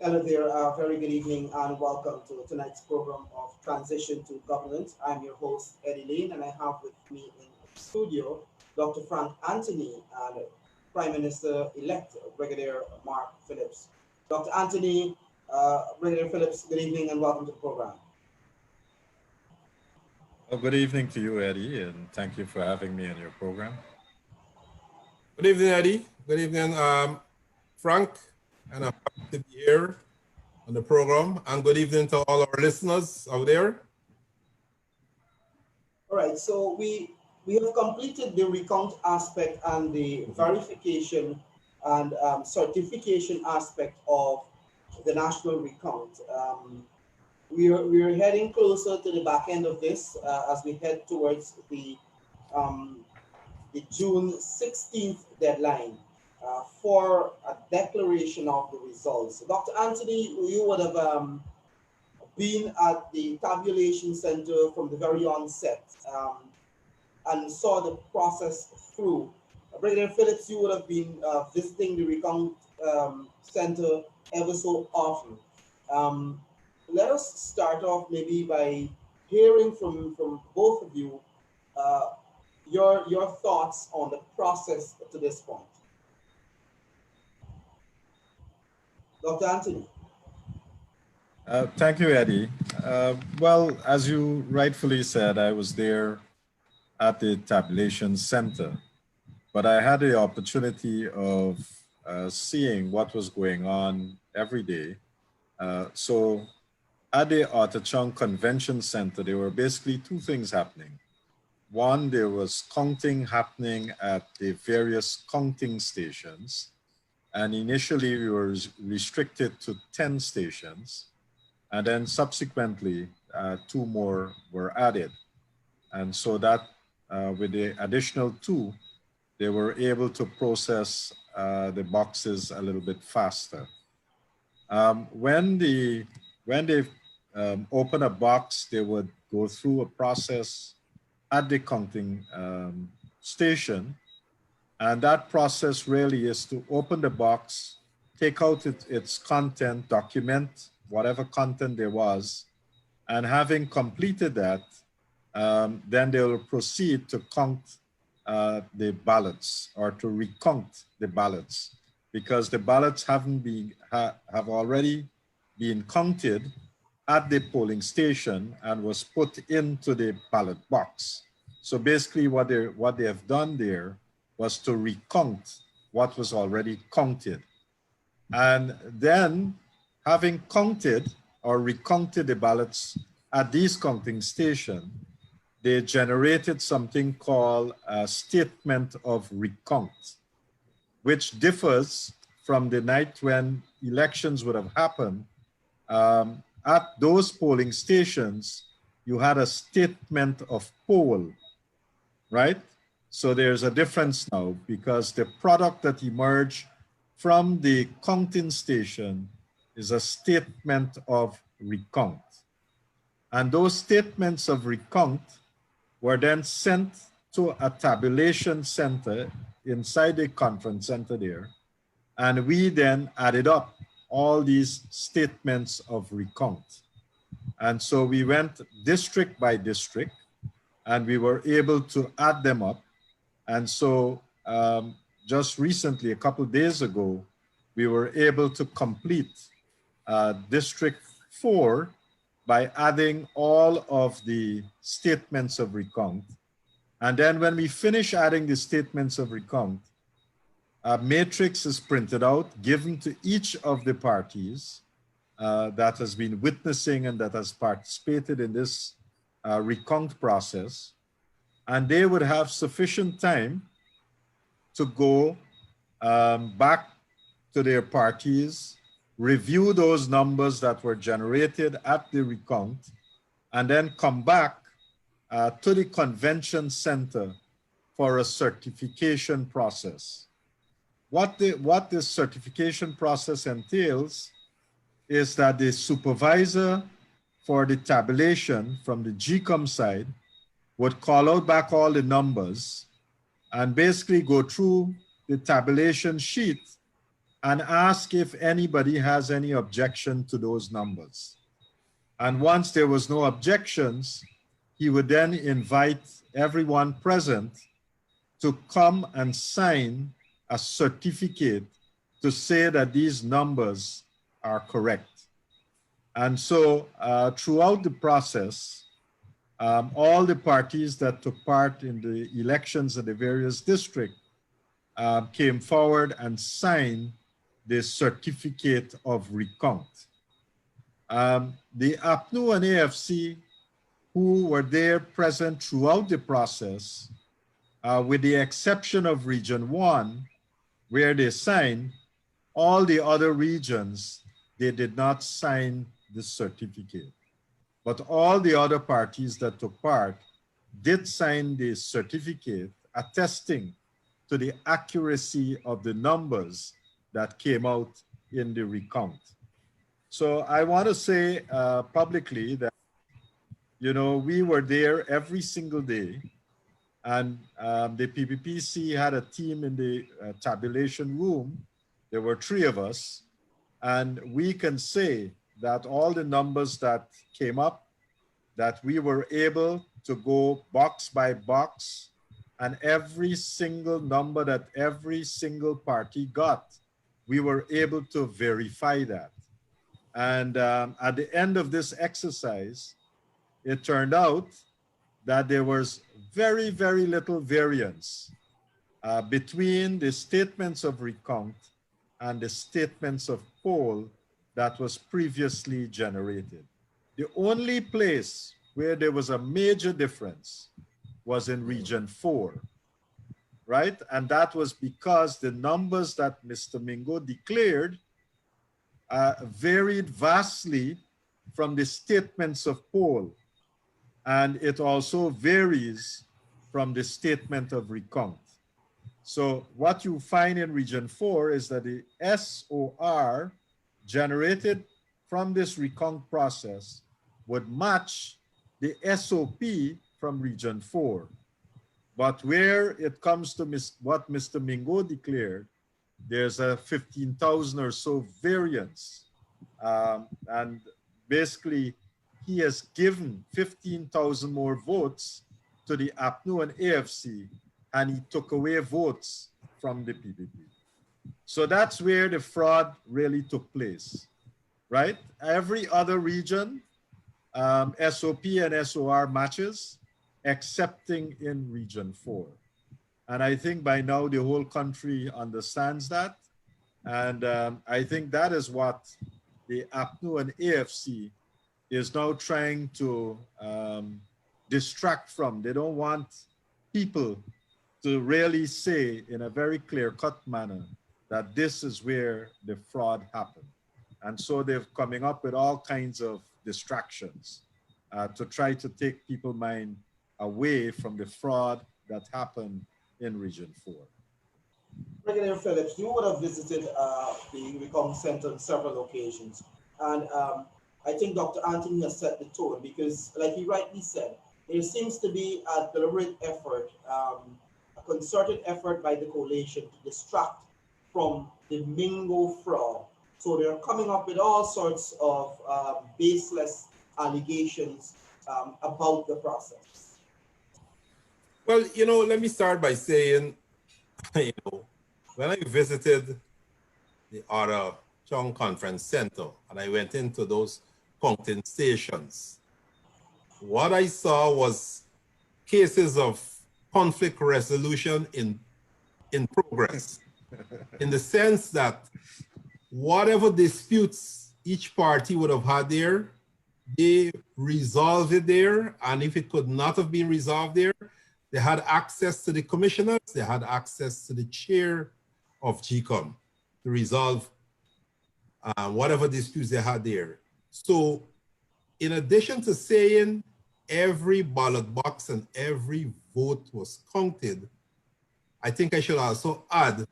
Hello there, very good evening and welcome to tonight's program of Transition to Government. I'm your host, Eddy Layne, and I have with me in studio Dr. Frank Anthony and Prime Minister-elect Brigadier Mark Phillips. Dr. Anthony, Brigadier Phillips, good evening and welcome to the program. Well, good evening to you, Eddie, and thank you for having me on your program. Good evening, Eddie. Good evening, Frank, and I'm happy to be here on the program. And good evening to all our listeners out there. All right, so we have completed the recount aspect and the verification and certification aspect of the national recount. We are heading closer to the back end of this as we head towards um, the June 16th deadline for a declaration of the results. Dr. Anthony, you would have been at the tabulation center from the very onset and saw the process through. Brigadier Phillips, you would have been visiting the recount center ever so often. Um, Let us start off maybe by hearing from both of you uh, your thoughts on the process to this point. Dr. Anthony. Thank you, Eddie. Well, as you rightfully said, I was there at the tabulation center, but I had the opportunity of seeing what was going on every day. So at the Artachon Convention Center, there were basically two things happening. One, there was counting happening at the various counting stations. And initially we were restricted to 10 stations. And then subsequently, two more were added. And so that with the additional two, they were able to process the boxes a little bit faster. When they open a box, they would go through a process at the counting station. And that process really is to open the box, take out its content, document whatever content there was, and having completed that, then they will proceed to count the ballots or to recount the ballots, because the ballots have already been counted at the polling station and was put into the ballot box. So basically what they have done there was to recount what was already counted. And then having counted or recounted the ballots at these counting stations, they generated something called a statement of recount, which differs from the night when elections would have happened. At those polling stations, you had a statement of poll, right? So there's a difference now because the product that emerged from the counting station is a statement of recount. And those statements of recount were then sent to a tabulation center inside the conference center there. And we then added up all these statements of recount. And so we went district by district and we were able to add them up. And so just recently, a couple of days ago, we were able to complete District 4 by adding all of the statements of recount. And then when we finish adding the statements of recount, a matrix is printed out, given to each of the parties that has been witnessing and that has participated in this recount process. And they would have sufficient time to go back to their parties, review those numbers that were generated at the recount, and then come back to the convention center for a certification process. What this certification process entails is that the supervisor for the tabulation from the GCOM side would call out back all the numbers and basically go through the tabulation sheet and ask if anybody has any objection to those numbers. And once there was no objections, he would then invite everyone present to come and sign a certificate to say that these numbers are correct. And so throughout the process, all the parties that took part in the elections in the various districts came forward and signed the certificate of recount. The APNU and AFC, who were there present throughout the process, with the exception of Region 1, where they signed, all the other regions, they did not sign the certificate. But all the other parties that took part did sign the certificate attesting to the accuracy of the numbers that came out in the recount. So I want to say publicly that, you know, we were there every single day, and the PPPC had a team in the tabulation room. There were 3 of us, and we can say that all the numbers that came up, that we were able to go box by box, and every single number that every single party got, we were able to verify that. And at the end of this exercise, it turned out that there was very, very little variance between the statements of recount and the statements of poll that was previously generated. The only place where there was a major difference was in Region 4, right? And that was because the numbers that Mr. Mingo declared varied vastly from the statements of poll. And it also varies from the statement of recount. So what you find in Region 4 is that the SOR generated from this recount process would match the SOP from Region 4. But where it comes to what Mr. Mingo declared, there's a 15,000 or so variance. And basically, he has given 15,000 more votes to the APNU and AFC, and he took away votes from the PPP. So that's where the fraud really took place, right? Every other region, SOP and SOR matches, excepting in Region 4. And I think by now the whole country understands that. And I think that is what the APNU and AFC is now trying to distract from. They don't want people to really say in a very clear-cut manner that this is where the fraud happened. And so they're coming up with all kinds of distractions to try to take people's mind away from the fraud that happened in Region 4. Brigadier Phillips, you would have visited the Recount Center on several occasions. And I think Dr. Anthony has set the tone because, like he rightly said, there seems to be a deliberate effort, a concerted effort by the coalition to distract from the Mingo fraud. So they're coming up with all sorts of baseless allegations about the process. Well, you know, let me start by saying, you know, when I visited the other Chong Conference Center and I went into those counting stations, what I saw was cases of conflict resolution in progress, in the sense that whatever disputes each party would have had there, they resolved it there. And if it could not have been resolved there, they had access to the commissioners, they had access to the chair of GCOM to resolve whatever disputes they had there. So in addition to saying every ballot box and every vote was counted, I think I should also add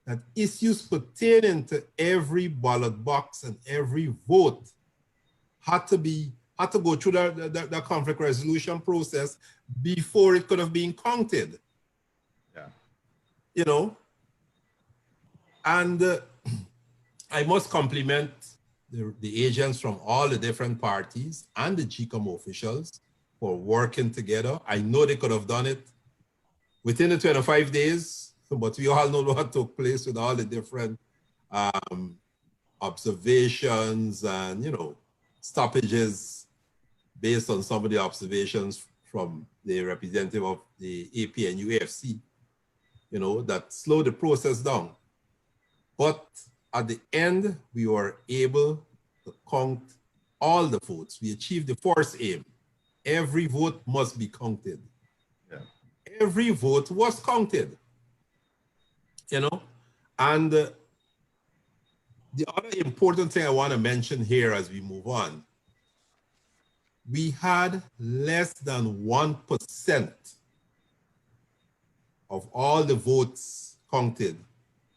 that issues pertaining to every ballot box and every vote had to go through the conflict resolution process before it could have been counted. Yeah. You know, and I must compliment the agents from all the different parties and the GCOM officials for working together. I know they could have done it within the 25 days, but we all know what took place with all the different observations and, you know, stoppages based on some of the observations from the representative of the AP and UAFC, you know, that slowed the process down. But at the end, we were able to count all the votes. We achieved the first aim. Every vote must be counted. Yeah. Every vote was counted, you know. And the other important thing I want to mention here as we move on, we had less than 1% of all the votes counted.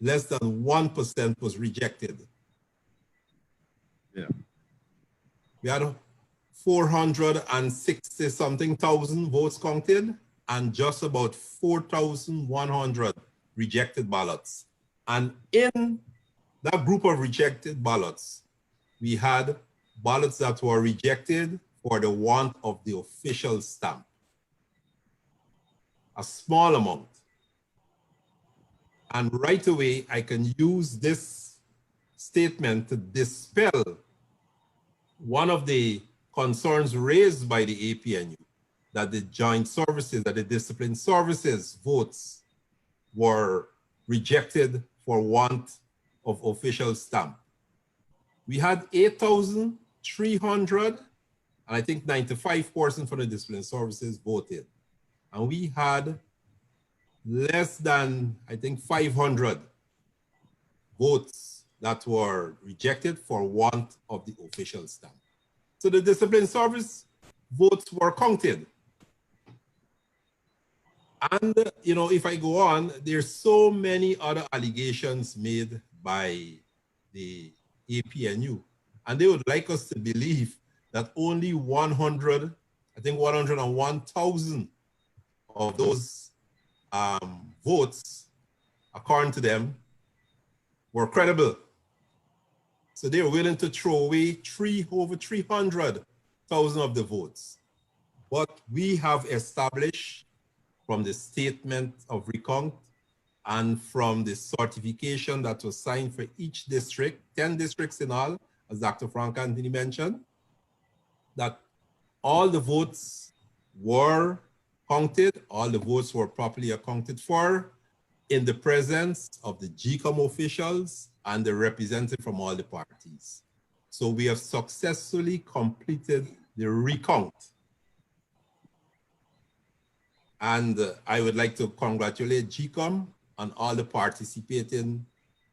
Less than 1% was rejected. Yeah. We had 460 something thousand votes counted and just about 4,100 rejected ballots. And in that group of rejected ballots, we had ballots that were rejected for the want of the official stamp. A small amount. And right away, I can use this statement to dispel one of the concerns raised by the APNU, that the joint services, that the discipline services votes were rejected for want of official stamp. We had 8,300, and I think 95% for the discipline services voted. And we had less than, I think, 500 votes that were rejected for want of the official stamp. So the discipline service votes were counted. And, you know, if I go on, there's so many other allegations made by the APNU. And they would like us to believe that only 100, I think 101,000 of those votes, according to them, were credible. So they were willing to throw away over 300,000 of the votes. But we have established from the statement of recount and from the certification that was signed for each district, 10 districts in all, as Dr. Frank Anthony mentioned, that all the votes were counted, all the votes were properly accounted for in the presence of the GCOM officials and the representative from all the parties. So we have successfully completed the recount. And I would like to congratulate GCOM and all the participating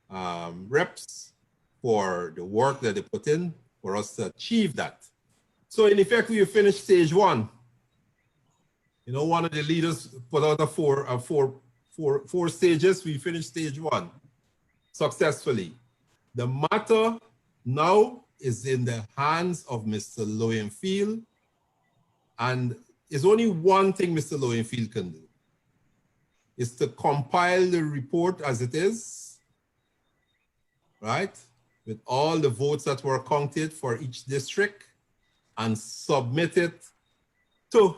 reps for the work that they put in for us to achieve that. So in effect, we have finished stage one. You know, one of the leaders put out four stages. We finished stage one successfully. The matter now is in the hands of Mr. Lowenfield, and there's only one thing Mr. Lowenfield can do, is to compile the report as it is, right? With all the votes that were counted for each district and submit it to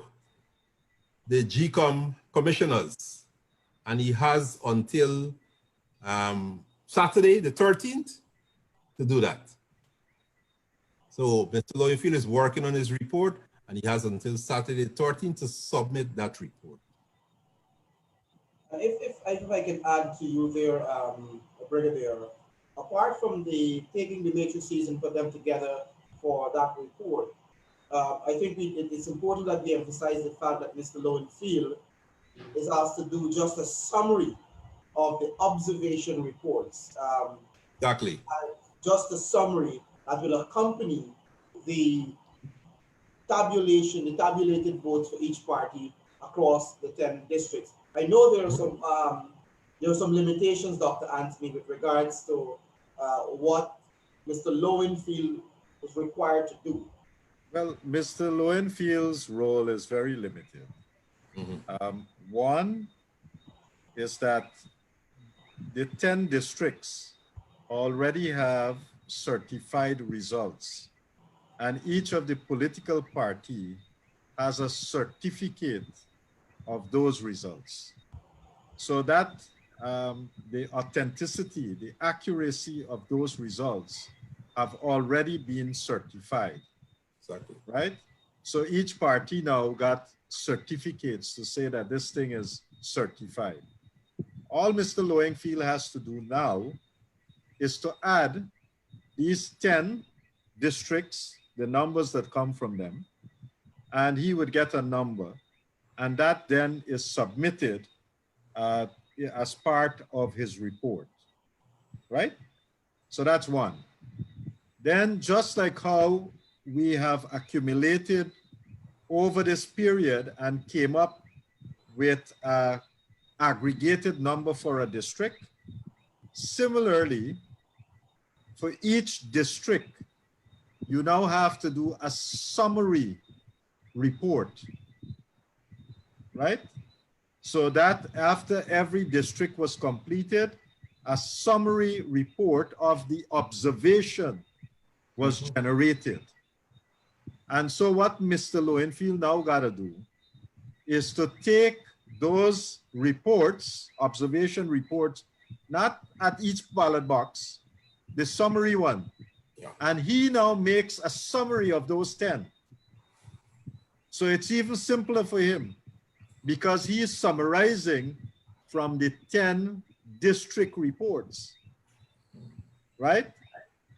the GCOM commissioners. And he has until Saturday, the 13th, to do that. So Mr. Lowenfield is working on his report, and he has until Saturday, the 13th, to submit that report. If I can add to you there, Brigadier, apart from taking the matrices and put them together for that report, I think it's important that we emphasize the fact that Mr. Lowenfield is asked to do just a summary of the observation reports. Exactly. Just a summary that will accompany the tabulation, the tabulated votes for each party across the 10 districts. I know there are some limitations, Dr. Anthony, with regards to what Mr. Lowenfield is required to do. Well, Mr. Lowenfield's role is very limited. Mm-hmm. One is that the 10 districts already have certified results, and each of the political party has a certificate of those results. So that the authenticity, the accuracy of those results have already been certified. Exactly. Right? So each party now got certificates to say that this thing is certified. All Mr. Lowenfield has to do now is to add these 10 districts, the numbers that come from them, and he would get a number. And that then is submitted as part of his report, right? So that's one. Then just like how we have accumulated over this period and came up with an aggregated number for a district, similarly, for each district, you now have to do a summary report, right? So that after every district was completed, a summary report of the observation was generated. And so what Mr. Lowenfield now got to do is to take those reports, observation reports, not at each ballot box, the summary one. Yeah. And he now makes a summary of those 10. So it's even simpler for him because he is summarizing from the 10 district reports, right?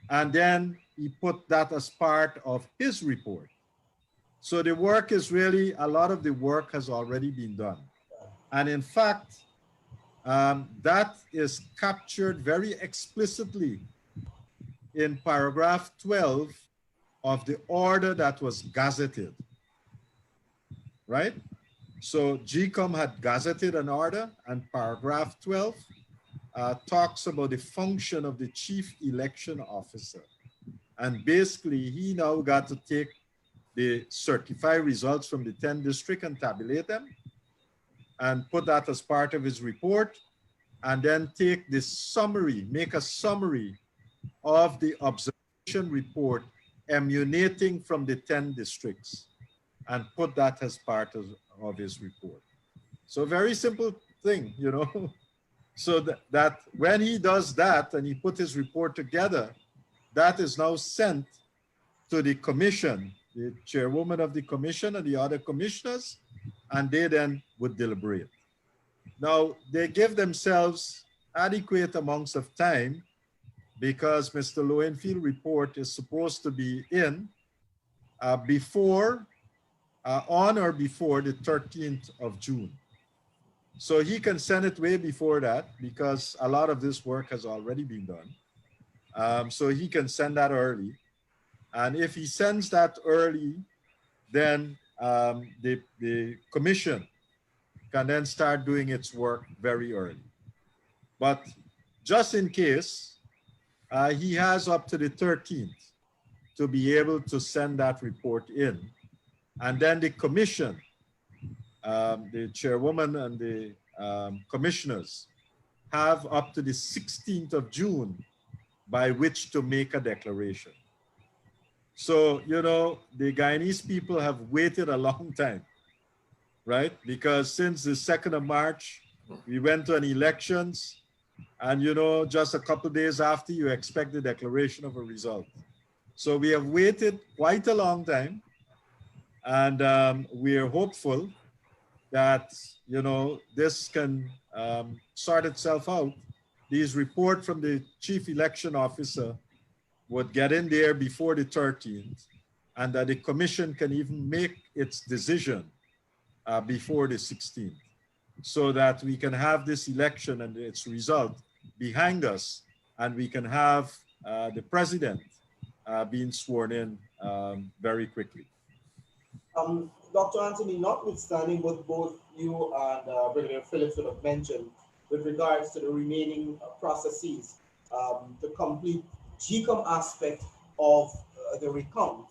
And then he put that as part of his report. So the work is really, a lot of the work has already been done. And in fact, that is captured very explicitly in paragraph 12 of the order that was gazetted, right? So GCOM had gazetted an order, and paragraph 12 talks about the function of the chief election officer. And basically, he now got to take the certified results from the 10 districts and tabulate them and put that as part of his report, and then take this summary, make a summary of the observation report emanating from the 10 districts and put that as part of his report. So very simple thing, you know. So that when he does that and he put his report together, that is now sent to the commission, the chairwoman of the commission and the other commissioners, and they then would deliberate. Now, they give themselves adequate amounts of time because Mr. Lowenfield report is supposed to be in on or before the 13th of June. So he can send it way before that because a lot of this work has already been done. So he can send that early. And if he sends that early, then the commission can then start doing its work very early. But just in case, he has up to the 13th to be able to send that report in. And then the commission, the chairwoman and the commissioners have up to the 16th of June by which to make a declaration. So, you know, the Guyanese people have waited a long time, right? Because since the 2nd of March, we went to an elections, and, you know, just a couple of days after, you expect the declaration of a result. So we have waited quite a long time, and we are hopeful that, you know, this can sort itself out. These report from the chief election officer would get in there before the 13th, and that the commission can even make its decision before the 16th, so that we can have this election and its result behind us, and we can have the president being sworn in very quickly. Dr. Anthony, notwithstanding what both you and Brigadier Phillips would have mentioned with regards to the remaining processes to complete GCOM aspect of the recount,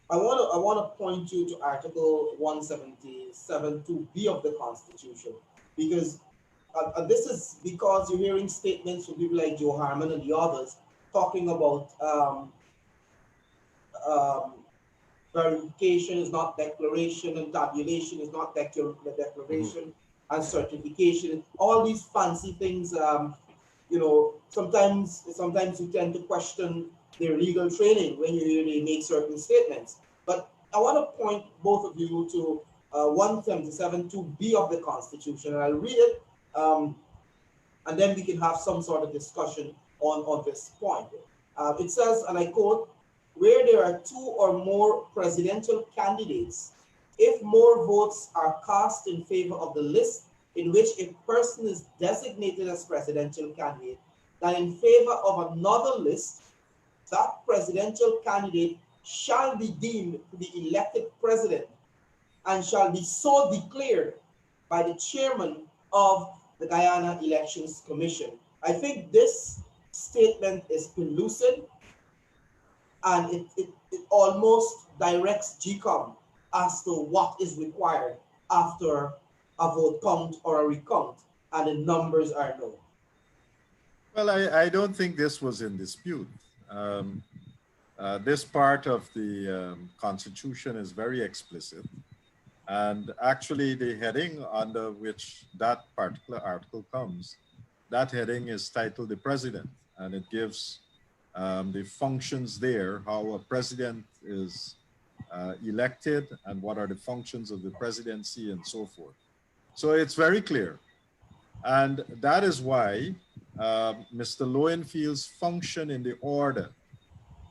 I want to point you to Article 177(2)(b) of the Constitution, because and this is because you're hearing statements from people like Joe Harmon and the others talking about um, verification is not declaration, and tabulation is not declaration, and certification. All these fancy things. You know, sometimes you tend to question their legal training when you hear they make certain statements. But I want to point both of you to 177(2)(b) of the Constitution, and I'll read it, and then we can have some sort of discussion on this point. It says, and I quote, where there are two or more presidential candidates, if more votes are cast in favor of the list in which a person is designated as presidential candidate than in favor of another list, that presidential candidate shall be deemed to be elected president and shall be so declared by the chairman of the Guyana Elections Commission. I think this statement is pellucid, and it almost directs GCOM as to what is required after a vote count or a recount, and the numbers are known. Well, I don't think this was in dispute. This part of the Constitution is very explicit. And actually, the heading under which that particular article comes, that heading is titled the President, and it gives the functions there, how a president is elected and what are the functions of the presidency and so forth. So it's very clear. And that is why Mr. Lowenfield's function in the order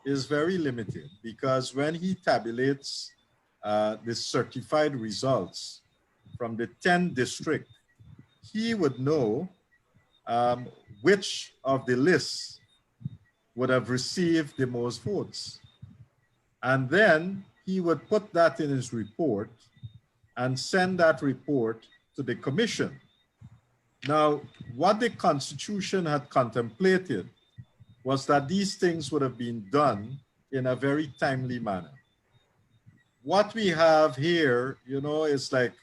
is very limited, because when he tabulates the certified results from the 10 district, he would know which of the lists would have received the most votes. And then he would put that in his report and send that report to the commission. Now, what the Constitution had contemplated was that these things would have been done in a very timely manner. What we have here, you know, is like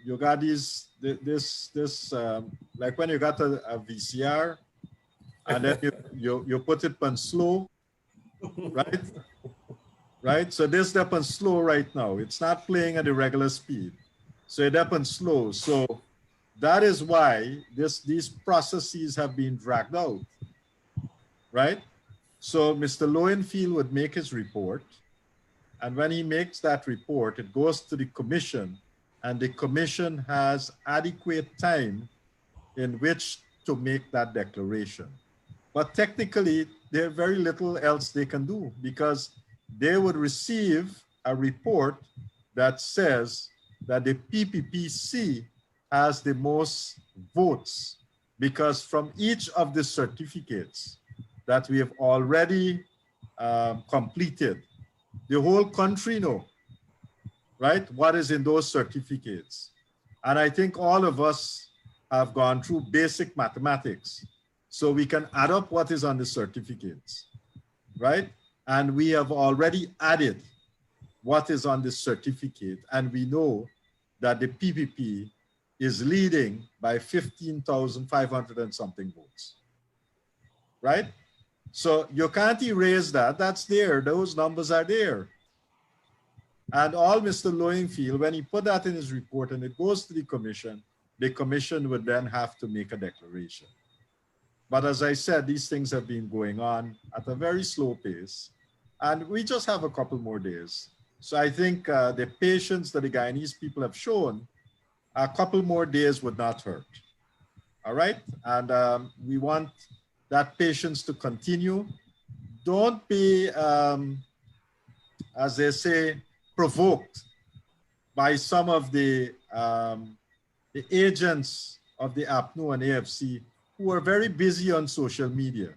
you got like when you got a VCR and then you put it on slow, right? Right? So this up on slow right now. It's not playing at the regular speed. So it up on slow. So that is why these processes have been dragged out, right? So Mr. Lowenfield would make his report. And when he makes that report, it goes to the commission, and the commission has adequate time in which to make that declaration. But technically, there's very little else they can do, because they would receive a report that says that the PPPC has the most votes, because from each of the certificates that we have already completed, the whole country know, right, what is in those certificates. And I think all of us have gone through basic mathematics, so we can add up what is on the certificates, right? And we have already added what is on the certificate, and we know that the PPP is leading by 15,500 and something votes, right? So you can't erase that. That's there. Those numbers are there. And all Mr. Lowenfield, when he put that in his report and it goes to the commission would then have to make a declaration. But as I said, these things have been going on at a very slow pace, and we just have a couple more days. So I think the patience that the Guyanese people have shown, a couple more days would not hurt. All right? And we want that patience to continue. Don't be, as they say, provoked by some of the agents of the APNU and AFC who are very busy on social media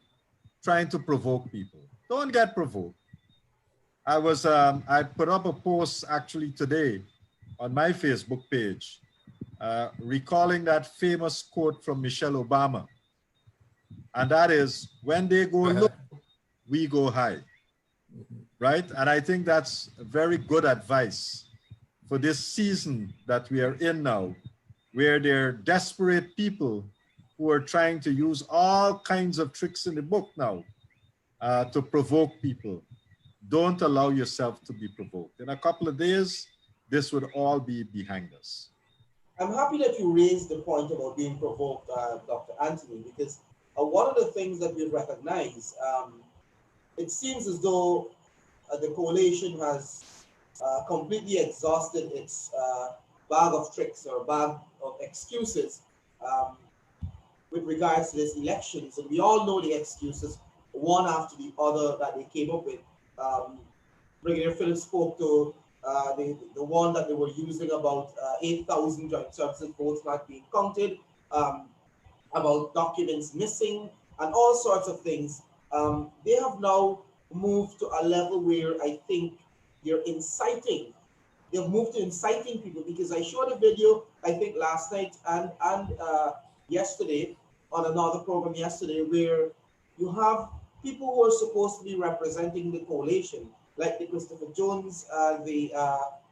trying to provoke people. Don't get provoked. I put up a post actually today on my Facebook page recalling that famous quote from Michelle Obama. And that is, when they go low, we go high, right? And I think that's very good advice for this season that we are in now, where there are desperate people who are trying to use all kinds of tricks in the book now to provoke people. Don't allow yourself to be provoked. In a couple of days, this would all be behind us. I'm happy that you raised the point about being provoked, Dr. Anthony, because one of the things that we recognize, it seems as though the coalition has completely exhausted its bag of tricks or bag of excuses um, with regards to this elections. And we all know the excuses, one after the other, that they came up with. Um, Brigadier Phillips spoke to the one that they were using about 8,000 joint services votes not being counted, um, about documents missing, and all sorts of things. They have now moved to a level where I think they're inciting. They've moved to inciting people, because I showed a video, I think last night and yesterday on another program yesterday, where you have people who are supposed to be representing the coalition, like the Christopher Jones, the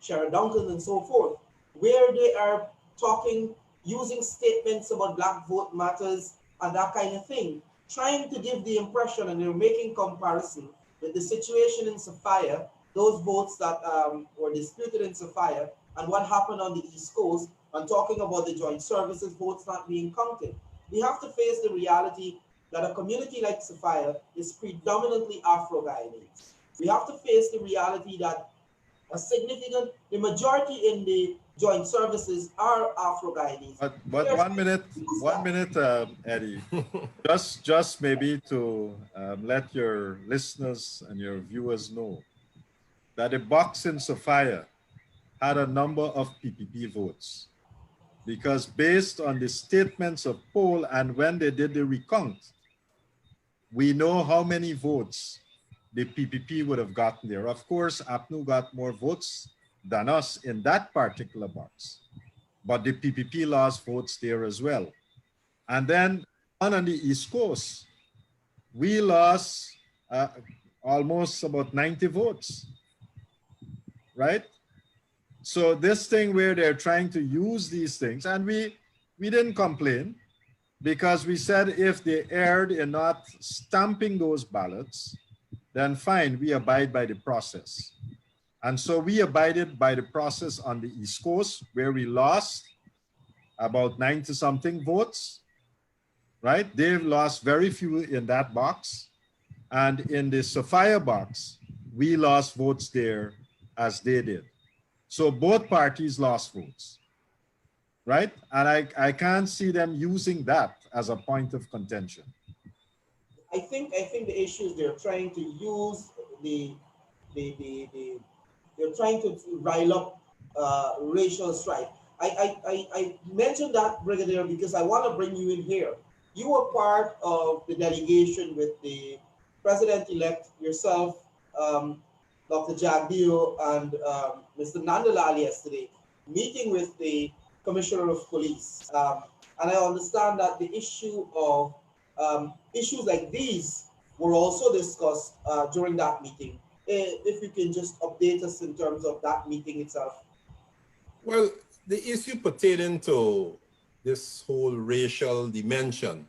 Sharon Duncan, and so forth, where they are talking, using statements about Black vote matters and that kind of thing, trying to give the impression, and they're making comparison with the situation in Sophia, those votes that were disputed in Sophia, and what happened on the East Coast, and talking about the joint services votes not being counted. We have to face the reality that a community like Sophia is predominantly Afro-Guyanese. We have to face the reality that the majority in the joint services are Afro-Guyanese. But 1 minute, Eddie, just maybe to let your listeners and your viewers know that the box in Sophia had a number of PPP votes, because based on the statements of poll and when they did the recount, we know how many votes the PPP would have gotten there. Of course, APNU got more votes than us in that particular box, but the PPP lost votes there as well. And then on the East Coast, we lost almost about 90 votes, right? So this thing where they're trying to use these things, and we didn't complain, because we said if they erred in not stamping those ballots, then fine, we abide by the process. And so we abided by the process on the East Coast, where we lost about 90 something votes, right? They've lost very few in that box. And in the Sophia box, we lost votes there as they did. So both parties lost votes, right? And I can't see them using that as a point of contention. I think the issue is they're trying to use they're trying to rile up racial strife. I mentioned that, Brigadier, because I want to bring you in here. You were part of the delegation with the President-elect, yourself, Dr. Jagdeo, and Mr. Nandalal yesterday, meeting with the Commissioner of Police. And I understand that the issue of issues like these were also discussed during that meeting. If you can just update us in terms of that meeting itself. Well, the issue pertaining to this whole racial dimension,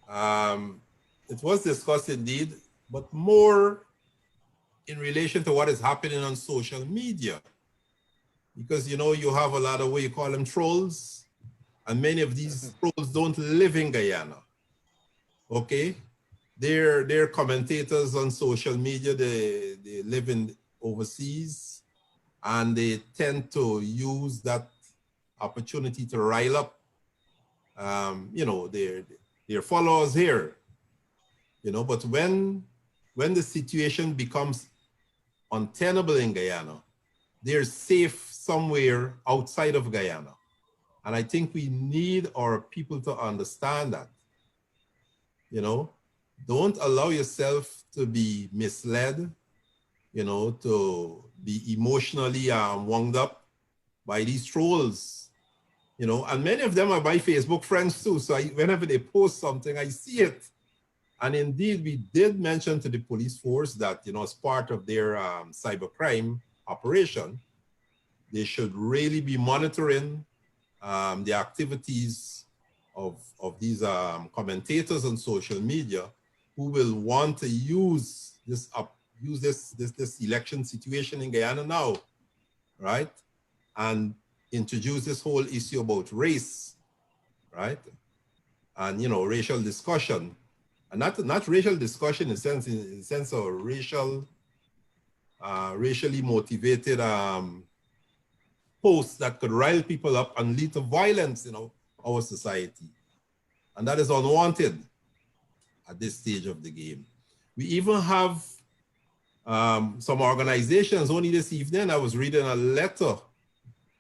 it was discussed indeed, but more in relation to what is happening on social media. Because, you know, you have a lot of what you call them trolls, and many of these trolls don't live in Guyana. Okay? They're commentators on social media, they live in overseas, and they tend to use that opportunity to rile up, you know, their followers here. You know, but when the situation becomes untenable in Guyana, they're safe somewhere outside of Guyana. And I think we need our people to understand that. You know, don't allow yourself to be misled, you know, to be emotionally wound up by these trolls, you know, and many of them are my Facebook friends too. So whenever they post something, I see it. And indeed, we did mention to the police force that, you know, as part of their cybercrime operation, they should really be monitoring the activities of these commentators on social media who will want to use this election situation in Guyana now, right? And introduce this whole issue about race, right? And, you know, racial discussion. And not racial discussion in the sense of racially motivated posts that could rile people up and lead to violence in our society. And that is unwanted at this stage of the game. We even have some organizations. Only this evening, I was reading a letter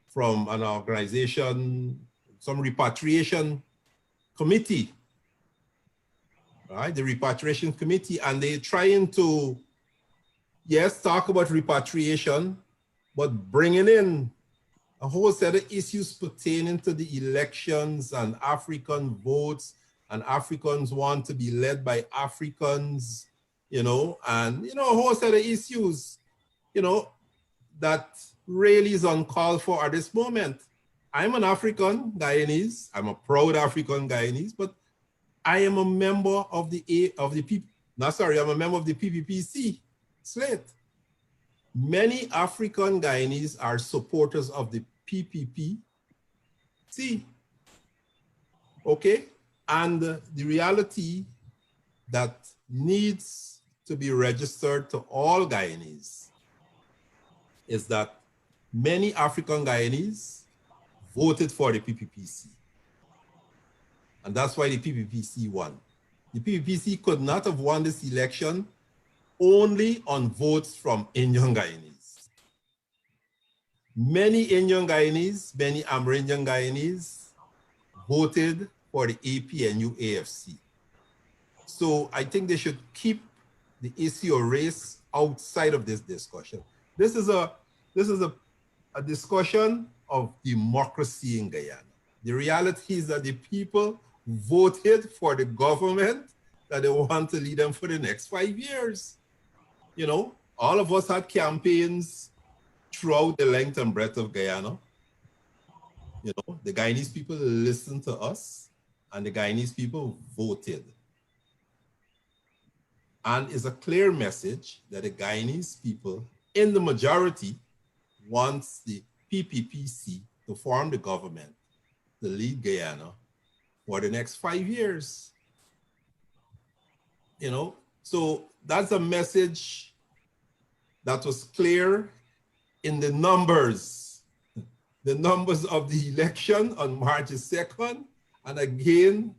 from an organization, some repatriation committee, right? The repatriation committee, and they're trying to, yes, talk about repatriation, but bringing in a whole set of issues pertaining to the elections and African votes, and Africans want to be led by Africans, you know, and, you know, a whole set of issues, you know, that really is uncalled for at this moment. I'm an African Guyanese. I'm a proud African Guyanese, but I am a member of the I'm a member of the PPPC slate. Many African Guyanese are supporters of the PPPC, okay? And the reality that needs to be registered to all Guyanese is that many African Guyanese voted for the PPPC. And that's why the PPPC won. The PPPC could not have won this election only on votes from Indian Guyanese. Many Indian Guyanese, many Amerindian Guyanese voted for the APNU AFC. So I think they should keep the issue of race outside of this discussion. This is a discussion of democracy in Guyana. The reality is that the people voted for the government that they want to lead them for the next 5 years. You know, all of us had campaigns throughout the length and breadth of Guyana. You know, the Guyanese people listened to us and the Guyanese people voted. And it's a clear message that the Guyanese people, in the majority, wants the PPPC to form the government to lead Guyana for the next 5 years. You know, so that's a message that was clear in the numbers of the election on March 2nd. And again,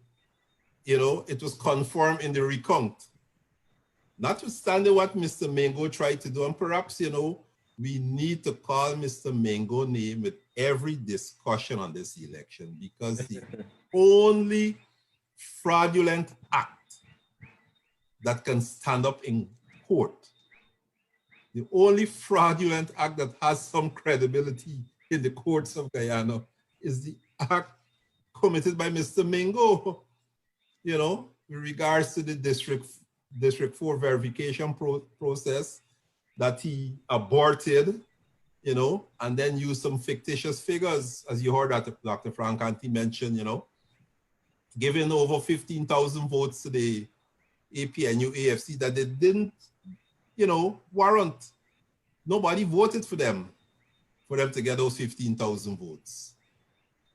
you know, it was confirmed in the recount. Notwithstanding what Mr. Mengo tried to do, and perhaps, you know, we need to call Mr. Mengo name with every discussion on this election, because the only fraudulent act that can stand up in court, the only fraudulent act that has some credibility in the courts of Guyana is the act committed by Mr. Mengo, you know, with regards to the District 4 verification process that he aborted, you know, and then used some fictitious figures, as you heard that Dr. Frank Anti mentioned, you know, giving over 15,000 votes to the APNU AFC that they didn't, you know, warrant. Nobody voted for them to get those 15,000 votes.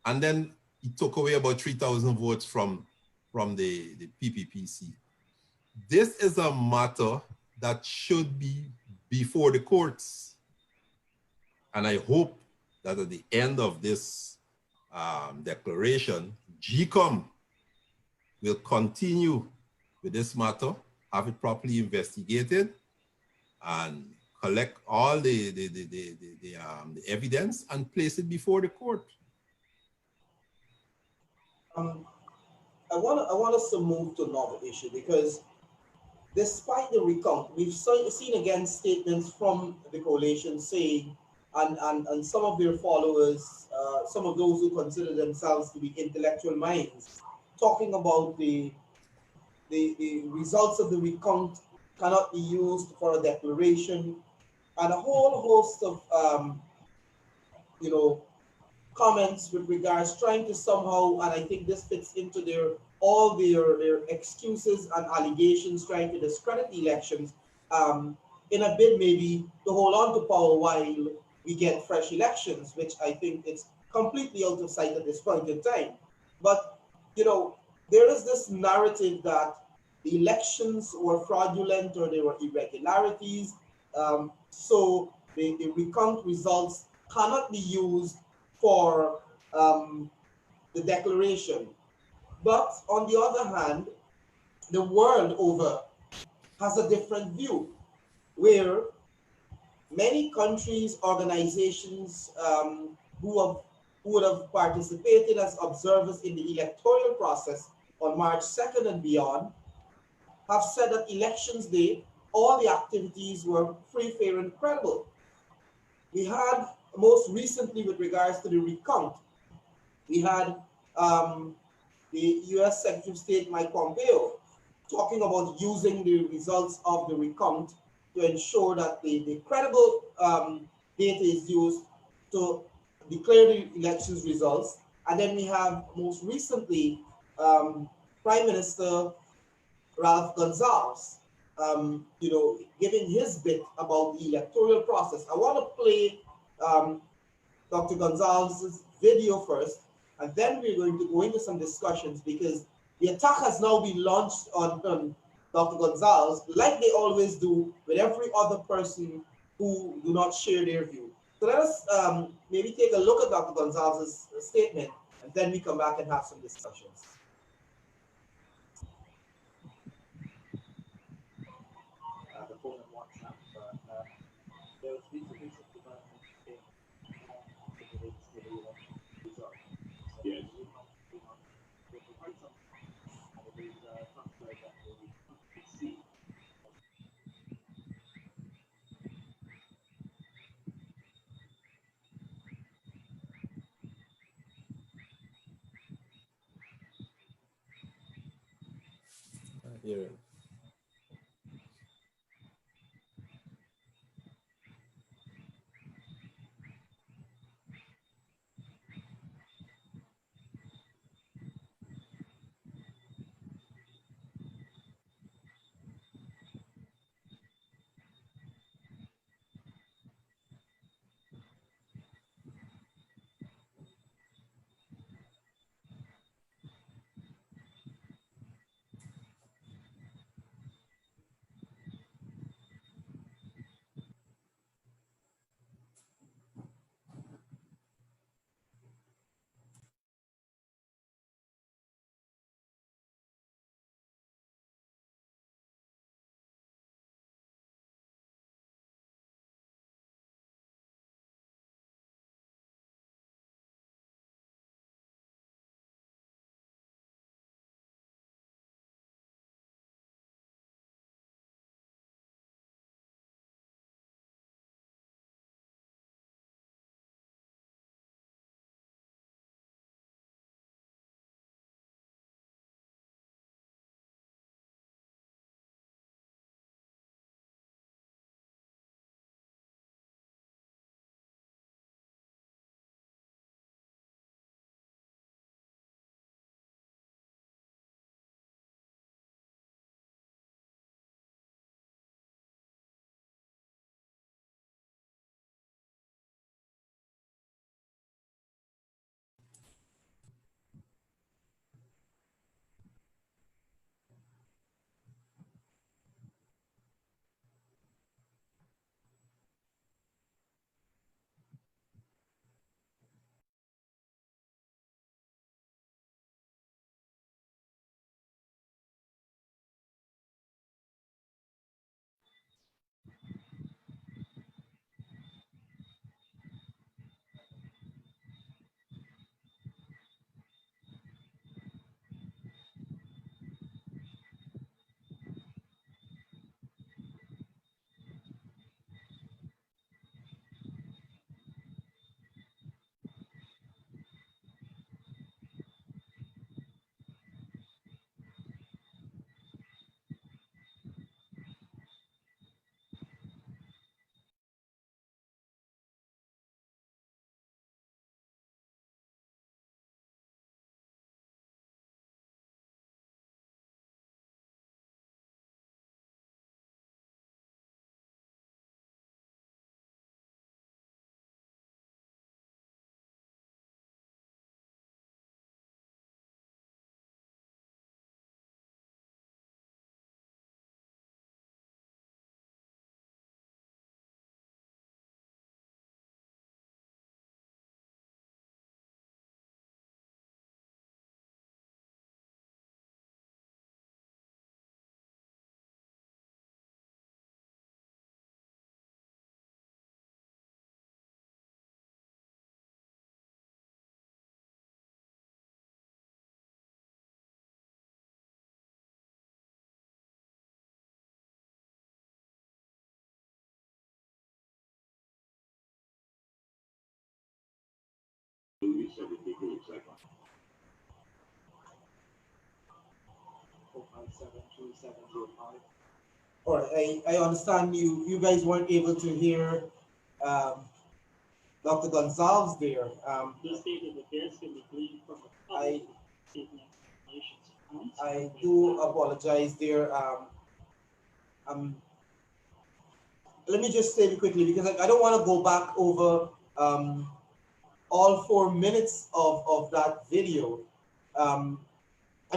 And then he took away about 3,000 votes from the PPPC. This is a matter that should be before the courts. And I hope that at the end of this declaration, GCOM will continue with this matter, have it properly investigated, and collect all the evidence and place it before the court. I want us to move to another issue, because despite the recount, we've seen again statements from the coalition saying, and some of their followers, some of those who consider themselves to be intellectual minds, talking about the results of the recount cannot be used for a declaration, and a whole host of you know, comments with regards trying to somehow, and I think this fits into their excuses and allegations trying to discredit the elections, in a bid maybe to hold on to power while we get fresh elections, which I think it's completely out of sight at this point in time. But you know, there is this narrative that the elections were fraudulent or there were irregularities. So the recount results cannot be used for the declaration. But on the other hand, the world over has a different view where many countries, organizations who would have participated as observers in the electoral process on March 2nd and beyond have said that elections day, all the activities were free, fair, and credible. We had most recently with regards to the recount, we had the US Secretary of State Mike Pompeo talking about using the results of the recount to ensure that the credible data is used to declare the elections results. And then we have most recently Prime Minister Ralph Gonsalves, giving his bit about the electoral process. I want to play Dr. Gonsalves' video first, and then we're going to go into some discussions because the attack has now been launched on Dr. Gonsalves, like they always do with every other person who do not share their view. So let us maybe take a look at Dr. Gonsalves' statement, and then we come back and have some discussions. The phone and WhatsApp, but there was been some recent developments in the latest result. Yes. For quite some time, and it is transferred that we see. Yeah. 72705. Or I understand you guys weren't able to hear Dr. Gonzalez there. He stated that this can be gleaned from the I public statement nation's accounts. I do apologize there. Um, Let me just say it quickly because I don't want to go back over all 4 minutes of that video. And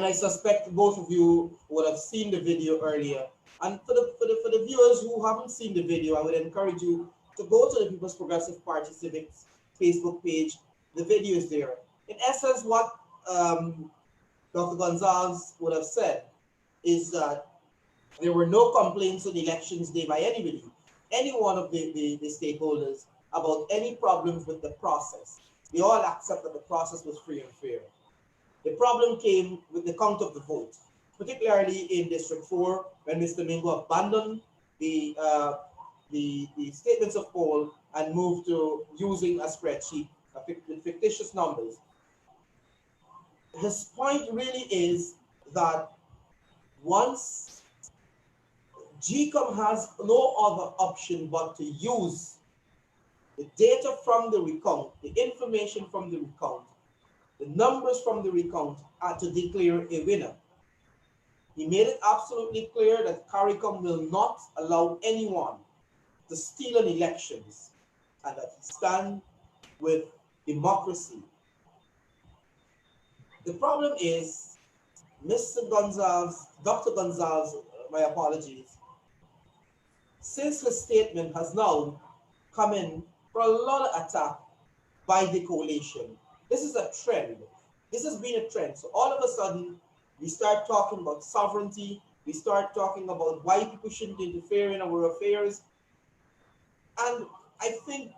I suspect both of you would have seen the video earlier. And for the viewers who haven't seen the video, I would encourage you to go to the People's Progressive Party Civics Facebook page. The video is there. In essence, what Dr. Gonzalez would have said is that there were no complaints on elections day by anybody, any one of the stakeholders about any problems with the process. They all accept that the process was free and fair. The problem came with the count of the vote, particularly in District 4, when Mr. Mingo abandoned the statements of poll and moved to using a spreadsheet with fictitious numbers. His point really is that once GCOM has no other option but to use the data from the recount, the information from the recount, the numbers from the recount to declare a winner. He made it absolutely clear that CARICOM will not allow anyone to steal an elections and that he stands with democracy. The problem is, Mr. Gonzalez, Dr. Gonzalez, my apologies, since his statement has now come in for a lot of attack by the coalition. This is a trend. This has been a trend. So all of a sudden, we start talking about sovereignty. We start talking about why people shouldn't interfere in our affairs. And I think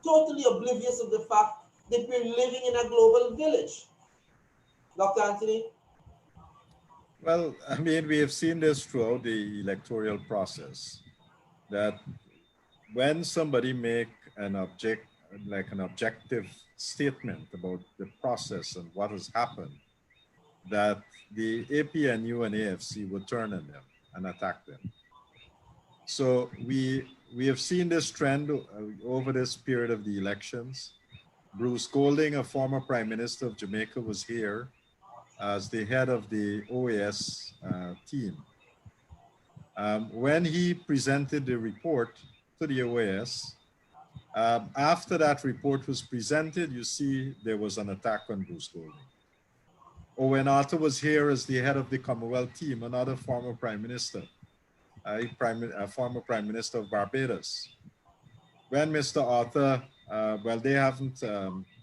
totally oblivious of the fact that we're living in a global village. Dr. Anthony? Well, I mean, we have seen this throughout the electoral process, that when somebody make an objective statement about the process and what has happened, that the APNU and AFC would turn on them and attack them. So we have seen this trend over this period of the elections. Bruce Golding, a former Prime Minister of Jamaica, was here as the head of the OAS team. When he presented the report to the OAS, after that report was presented, you see there was an attack on Bruce Golding. Owen Arthur was here as the head of the Commonwealth team, another former Prime Minister, a former Prime Minister of Barbados. When Mr. Arthur, well, they haven't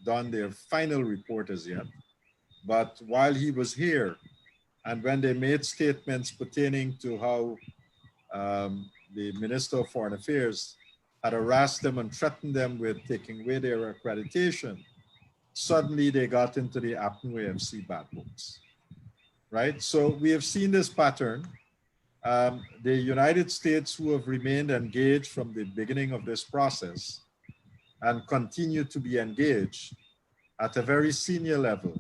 done their final report as yet, but while he was here, and when they made statements pertaining to how the Minister of Foreign Affairs had harassed them and threatened them with taking away their accreditation, suddenly they got into the APNU AFC bad books, right? So we have seen this pattern. The United States, who have remained engaged from the beginning of this process and continue to be engaged at a very senior level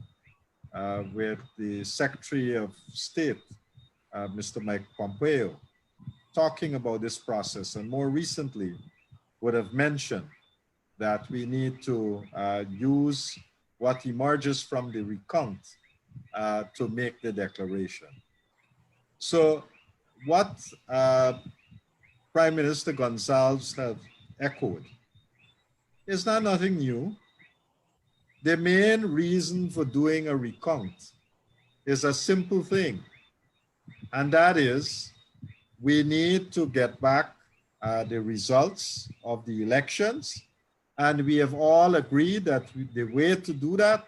with the Secretary of State, Mr. Mike Pompeo, talking about this process, and more recently would have mentioned that we need to use what emerges from the recount to make the declaration. So what Prime Minister Gonzalez have echoed is not nothing new. The main reason for doing a recount is a simple thing, and that is we need to get back the results of the elections, and we have all agreed that the way to do that,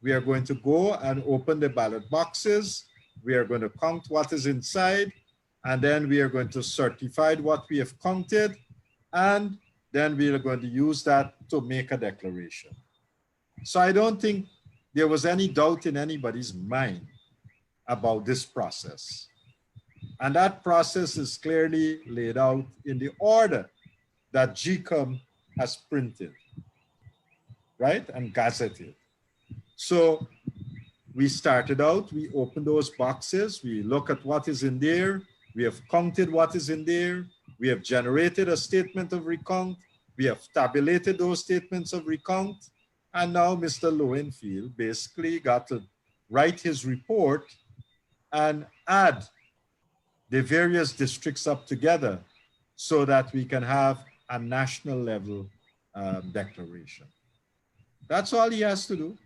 we are going to go and open the ballot boxes, we are going to count what is inside, and then we are going to certify what we have counted, and then we are going to use that to make a declaration. So I don't think there was any doubt in anybody's mind about this process. And that process is clearly laid out in the order that GCOM has printed, right, and gazetted. So we started out, we opened those boxes, we look at what is in there, we have counted what is in there, we have generated a statement of recount, we have tabulated those statements of recount, and now Mr. Lowenfield basically got to write his report and add the various districts up together so that we can have a national level declaration. That's all he has to do.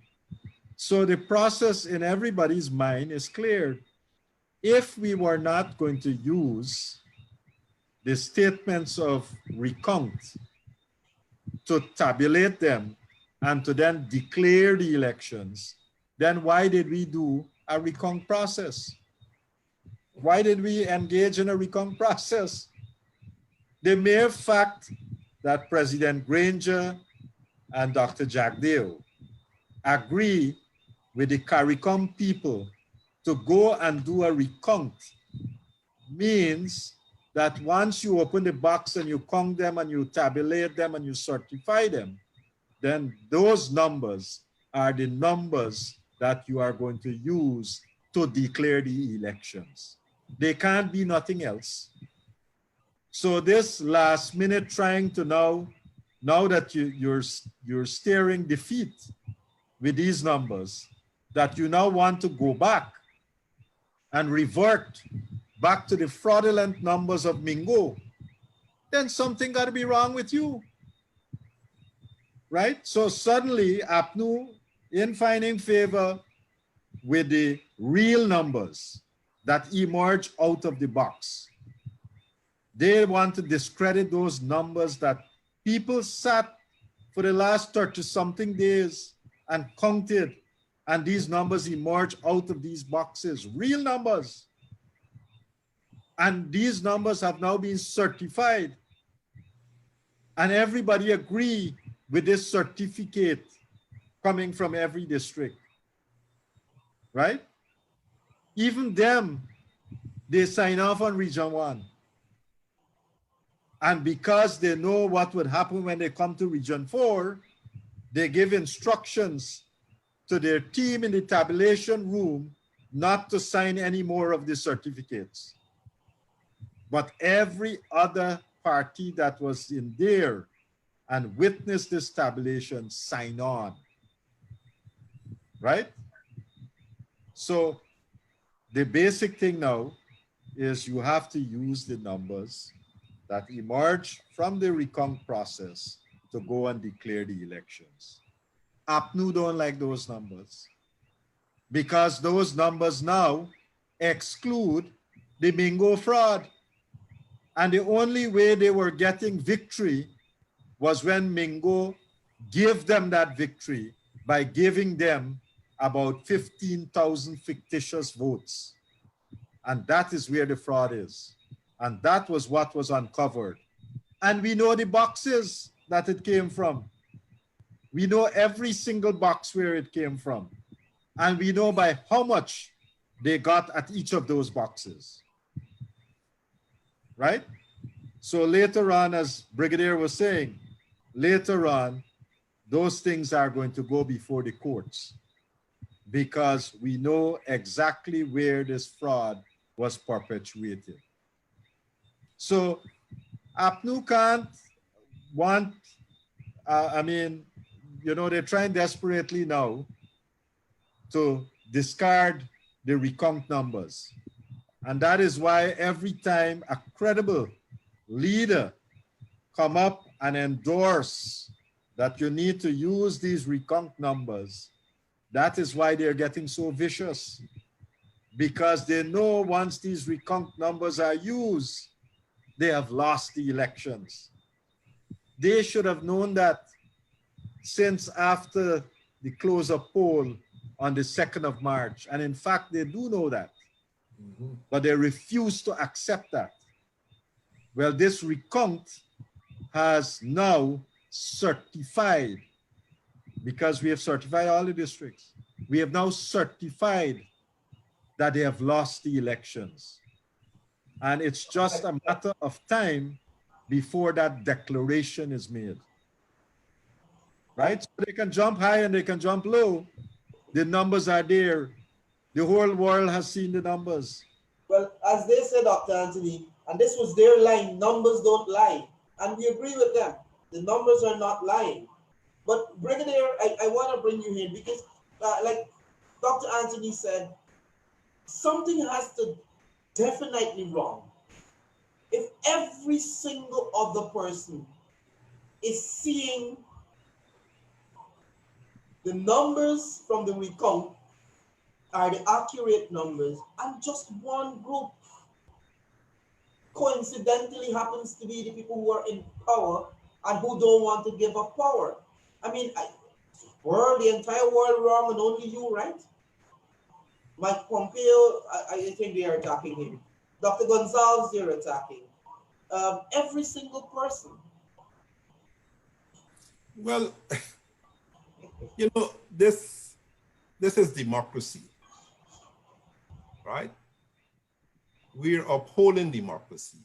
So the process in everybody's mind is clear. If we were not going to use the statements of recount to tabulate them and to then declare the elections, then why did we do a recount process? Why did we engage in a recount process? The mere fact that President Granger and Dr. Jagdeo agree with the CARICOM people to go and do a recount means that once you open the box and you count them and you tabulate them and you certify them, then those numbers are the numbers that you are going to use to declare the elections. They can't be nothing else. So this last minute trying to now that you're staring defeat with these numbers, that you now want to go back and revert back to the fraudulent numbers of Mingo, then something got to be wrong with you, right? So suddenly APNU, in finding favor with the real numbers that emerge out of the box, they want to discredit those numbers that people sat for the last 30-something days and counted, and these numbers emerge out of these boxes, real numbers. And these numbers have now been certified. And everybody agree with this certificate coming from every district, right? Even them, they sign off on Region 1. And because they know what would happen when they come to Region 4, they give instructions to their team in the tabulation room not to sign any more of the certificates. But every other party that was in there and witnessed this tabulation sign on, right? So the basic thing now is you have to use the numbers that emerge from the recount process to go and declare the elections. APNU don't like those numbers because those numbers now exclude the Mingo fraud. And the only way they were getting victory was when Mingo gave them that victory by giving them about 15,000 fictitious votes. And that is where the fraud is. And that was what was uncovered. And we know the boxes that it came from. We know every single box where it came from. And we know by how much they got at each of those boxes. Right? So later on, as Brigadier was saying, later on, those things are going to go before the courts because we know exactly where this fraud was perpetuated. So APNU can't want, they're trying desperately now to discard the recount numbers. And that is why every time a credible leader come up and endorse that you need to use these recount numbers, that is why they're getting so vicious. Because they know once these recount numbers are used, they have lost the elections. They should have known that since after the close of poll on the 2nd of March. And in fact, they do know that. But they refuse to accept that. Well, this recount has now certified, because we have certified all the districts, we have now certified that they have lost the elections. And it's just a matter of time before that declaration is made. Right? So they can jump high and they can jump low. The numbers are there. The whole world has seen the numbers. Well, as they said, Dr. Anthony, and this was their line, numbers don't lie. And we agree with them. The numbers are not lying. But Brigadier, I want to bring you in because, like Dr. Anthony said, something has to definitely wrong. If every single other person is seeing the numbers from the recount are the accurate numbers, and just one group coincidentally happens to be the people who are in power and who don't want to give up power. I mean, the entire world wrong and only you right? Mike Pompeo, I think they are attacking him. Dr. Gonzalez, they're attacking. Every single person. Well, you know, this is democracy, right? We're upholding democracy.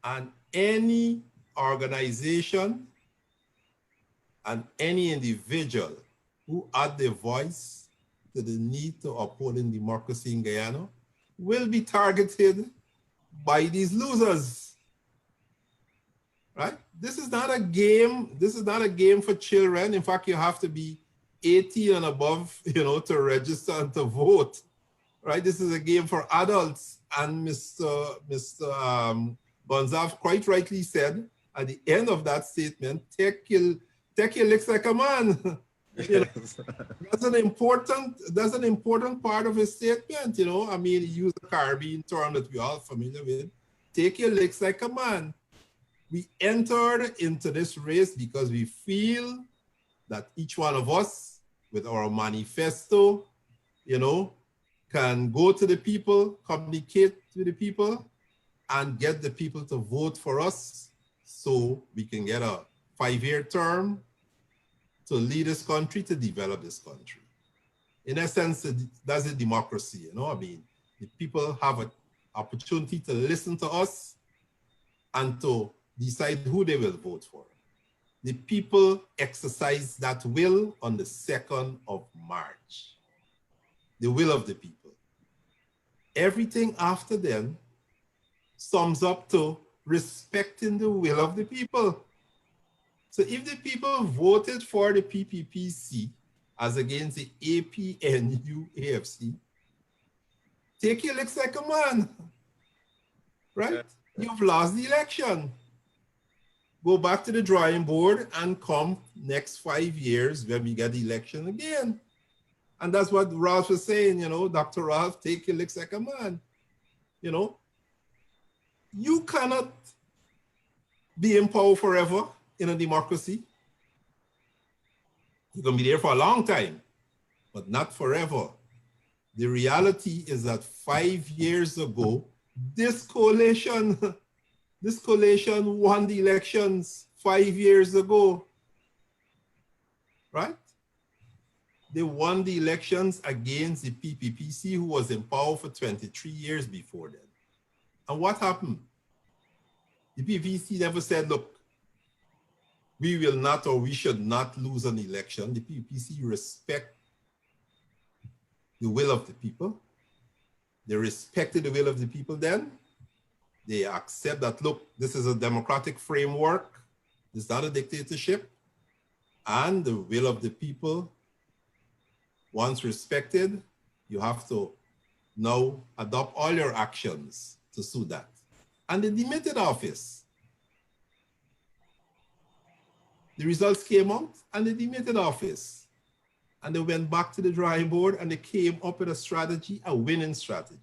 And any organization and any individual who add their voice to the need to upholding democracy in Guyana will be targeted by these losers, right? This is not a game. This is not a game for children. In fact, you have to be 18 and above, you know, to register and to vote, right? This is a game for adults. And Mr. Gonzalez quite rightly said at the end of that statement, take your licks like a man. You know, that's an important part of his statement, you know. I mean, he used a Caribbean term that we're all familiar with. Take your licks like a man. We entered into this race because we feel that each one of us, with our manifesto, you know, can go to the people, communicate with the people, and get the people to vote for us so we can get a 5-year term to lead this country, to develop this country. In essence, that's a democracy, you know. I mean, the people have an opportunity to listen to us and to decide who they will vote for. The people exercise that will on the 2nd of March, the will of the people. Everything after then sums up to respecting the will of the people. So if the people voted for the PPPC as against the APNU-AFC, take your licks like a man, right? You've lost the election. Go back to the drawing board and come next 5 years when we get the election again. And that's what Ralph was saying, you know, Dr. Ralph, take your licks like a man. You know, you cannot be in power forever in a democracy. You're going to be there for a long time, but not forever. The reality is that 5 years ago, this coalition won the elections 5 years ago, right? They won the elections against the PPPC, who was in power for 23 years before then. And what happened? The PPPC never said, look, we will not or we should not lose an election. The PPPC respect the will of the people. They respected the will of the people then. They accept that, look, this is a democratic framework. It's not a dictatorship. And the will of the people, once respected, you have to now adopt all your actions to suit that. And they demitted office. The results came out and they demitted office. And they went back to the drawing board and they came up with a strategy, a winning strategy.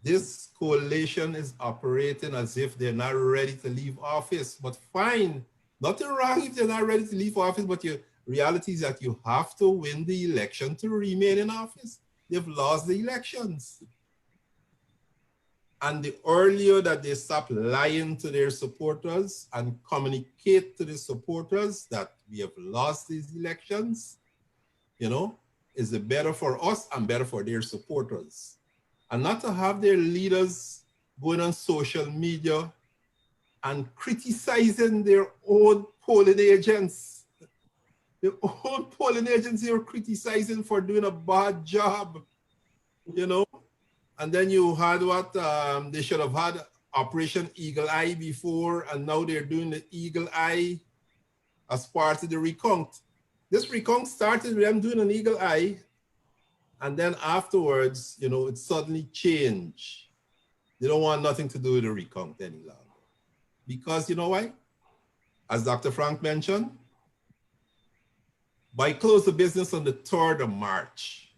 This coalition is operating as if they're not ready to leave office, but fine. Nothing wrong if they're not ready to leave office, but your reality is that you have to win the election to remain in office. They've lost the elections. And the earlier that they stop lying to their supporters and communicate to the supporters that we have lost these elections, you know, is it better for us and better for their supporters. And not to have their leaders going on social media and criticizing their own polling agents. the whole polling agency are criticizing for doing a bad job, you know. And then you had what they should have had Operation Eagle Eye before, and now they're doing the Eagle Eye as part of the recount. This recount started with them doing an Eagle Eye, and then afterwards, you know, it suddenly changed. They don't want nothing to do with the recount any longer. Because you know why? As Dr. Frank mentioned, by close of business on the 3rd of March,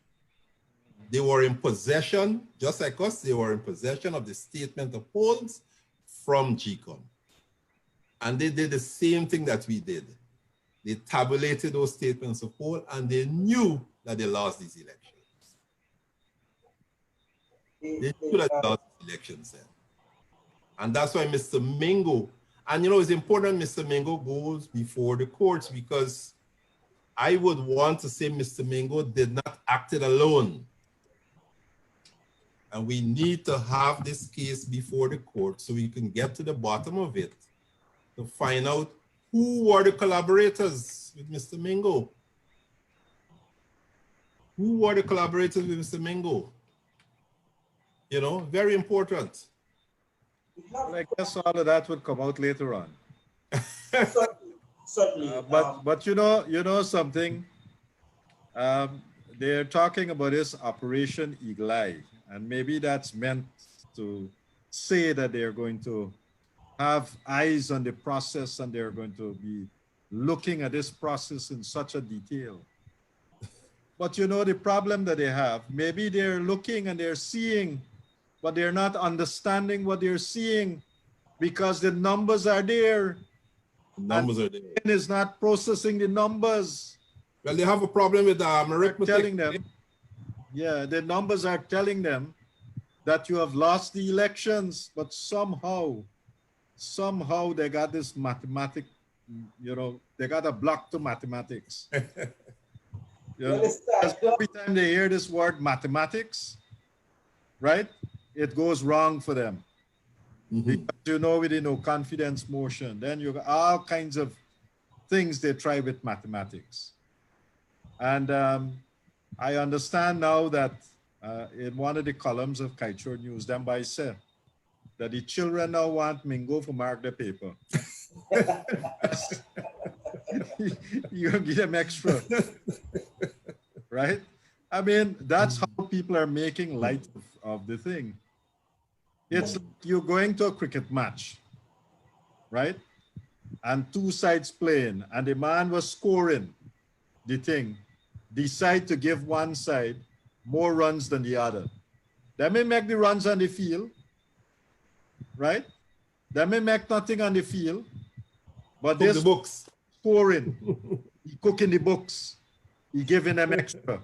they were in possession, just like us, they were in possession of the statement of polls from GCOM. And they did the same thing that we did. They tabulated those statements of poll, and they knew that they lost these elections. They knew that they lost these elections then. And that's why Mr. Mingo, and you know, it's important Mr. Mingo goes before the courts, because I would want to say Mr. Mingo did not act it alone. And we need to have this case before the court so we can get to the bottom of it to find out who were the collaborators with Mr. Mingo. Who were the collaborators with Mr. Mingo? You know, very important. Well, I guess all of that would come out later on. Certainly. But you know something. They're talking about this Operation Eagle Eye, and maybe that's meant to say that they're going to have eyes on the process, and they're going to be looking at this process in such a detail. But you know the problem that they have. Maybe they're looking and they're seeing, but they're not understanding what they're seeing, because the numbers are there. The numbers are there. And is not processing the numbers. Well, they have a problem with arithmetic. Telling them, yeah, the numbers are telling them that you have lost the elections, but somehow they got this mathematics, you know, they got a block to mathematics. You know, every time they hear this word mathematics, right, it goes wrong for them. Mm-hmm. Because you know, with no confidence motion, then you got all kinds of things they try with mathematics. And I understand now that in one of the columns of Kaitro News, them by said that the children now want Mingo to mark the paper. You give them extra, right? I mean, that's how people are making light of the thing. It's like you're going to a cricket match, right? And two sides playing, and the man was scoring the thing, decide to give one side more runs than the other. They may make the runs on the field, right? They may make nothing on the field, but this books scoring, he cooking the books, he giving them extra.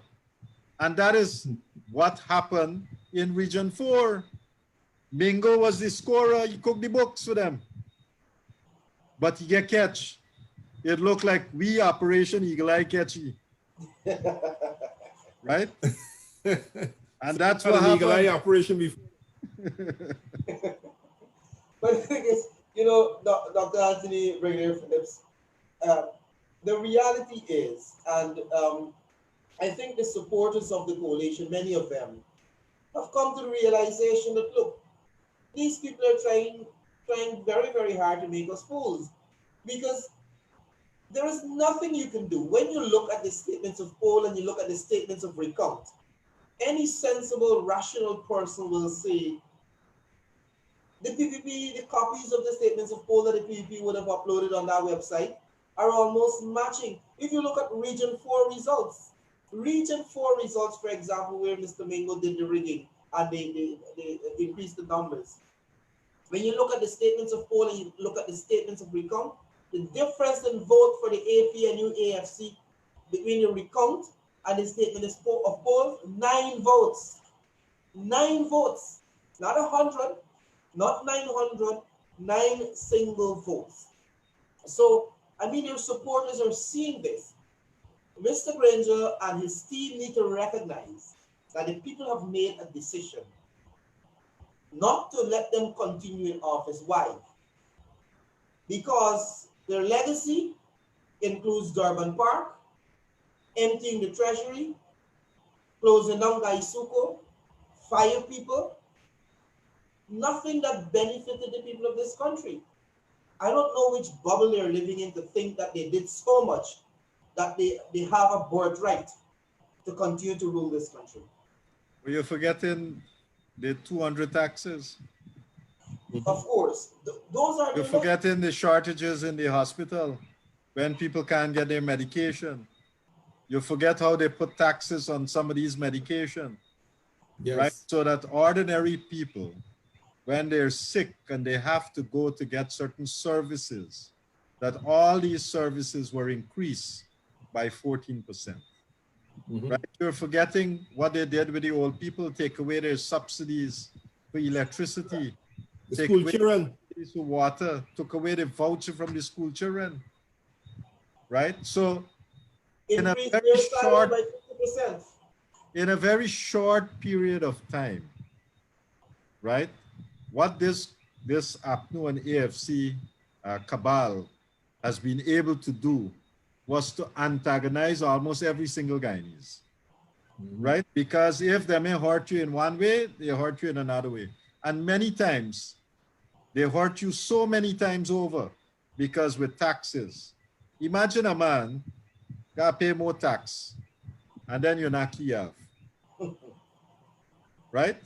And that is what happened in Region 4. Mingo was the scorer, he cooked the books for them. But he get catch. It looked like we Operation Eagle Eye catchy. Right? And that's what happened. Eagle Eye operation before. But the thing is, you know, Dr. Anthony Brigadier Phillips, the reality is, and I think the supporters of the coalition, many of them, have come to the realization that, look, these people are trying very, very hard to make us fools, because there is nothing you can do. When you look at the statements of poll and you look at the statements of recount, any sensible, rational person will say the PPP, the copies of the statements of poll that the PPP would have uploaded on that website are almost matching. If you look at Region 4 results, for example, where Mr. Mingo did the rigging and they increased the numbers. When you look at the statements of poll and you look at the statements of recount, the difference in vote for the APNU AFC between the recount and the statement of poll, 9 votes. 9 votes. Not 100, not 900, 9 single votes. So, I mean, your supporters are seeing this. Mr. Granger and his team need to recognize that the people have made a decision not to let them continue in office. Why? Because their legacy includes Durban Park, emptying the treasury, closing down Gaisuko, fire people, nothing that benefited the people of this country. I don't know which bubble they're living in to think that they did so much that they have a birthright to continue to rule this country. Well, you're forgetting the 200 taxes. Of course, those are You're forgetting the shortages in the hospital when people can't get their medication. You forget how they put taxes on some of these medication, Yes. right? So that ordinary people, when they're sick and they have to go to get certain services, that all these services were increased by 14%. Right? You're forgetting what they did with the old people, take away their subsidies for electricity, The take school away children. for water, took away the voucher from the school children, right? So in a increase very their salary short, by 50%. in a very short period of time, right? What this APNU and AFC cabal has been able to do was to antagonize almost every single Guyanese, right? Because if they may hurt you in one way, they hurt you in another way. And many times, they hurt you so many times over because with taxes. Imagine a man got to pay more tax and then you're not Kiev, right?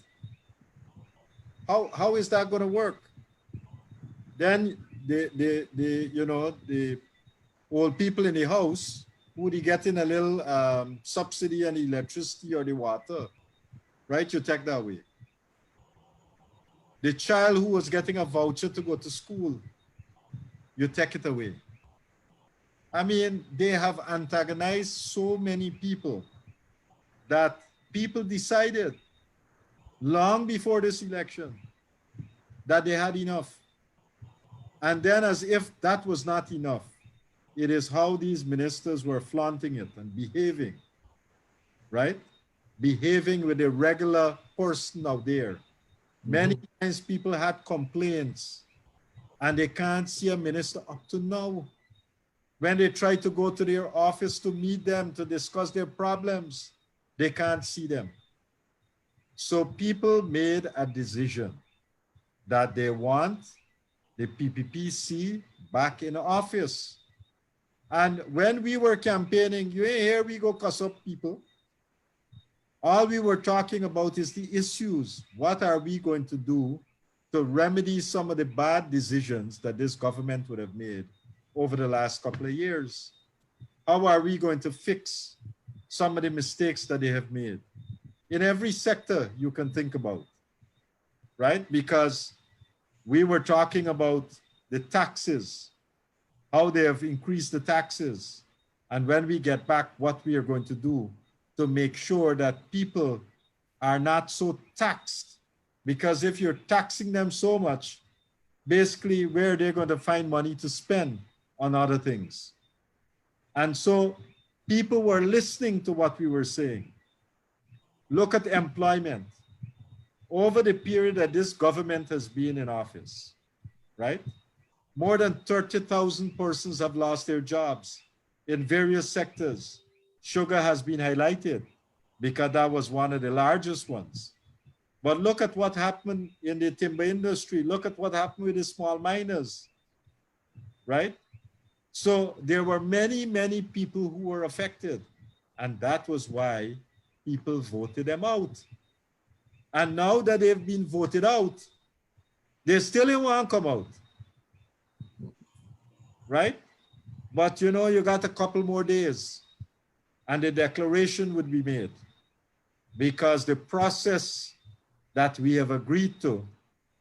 How is that going to work? Then the old people in the house who they getting a little subsidy on the electricity or the water, right? You take that away. The child who was getting a voucher to go to school, you take it away. I mean, they have antagonized so many people that people decided long before this election that they had enough. And then as if that was not enough, it is how these ministers were flaunting it and behaving, right? Behaving with a regular person out there. Many times people had complaints and they can't see a minister up to now. When they try to go to their office to meet them, to discuss their problems, they can't see them. So people made a decision that they want the PPPC back in office. And when we were campaigning, you ain't here we go cuss up people. All we were talking about is the issues. What are we going to do to remedy some of the bad decisions that this government would have made over the last couple of years? How are we going to fix some of the mistakes that they have made? In every sector you can think about, right? Because we were talking about the taxes, how they have increased the taxes. And when we get back, what we are going to do to make sure that people are not so taxed. Because if you're taxing them so much, basically where they're going to find money to spend on other things. And so people were listening to what we were saying. Look at employment. Over the period that this government has been in office, right? More than 30,000 persons have lost their jobs in various sectors. Sugar has been highlighted because that was one of the largest ones. But look at what happened in the timber industry. Look at what happened with the small miners, right? So there were many, many people who were affected. And that was why people voted them out. And now that they've been voted out, they still didn't want to come out, right? But you know, you got a couple more days and the declaration would be made, because the process that we have agreed to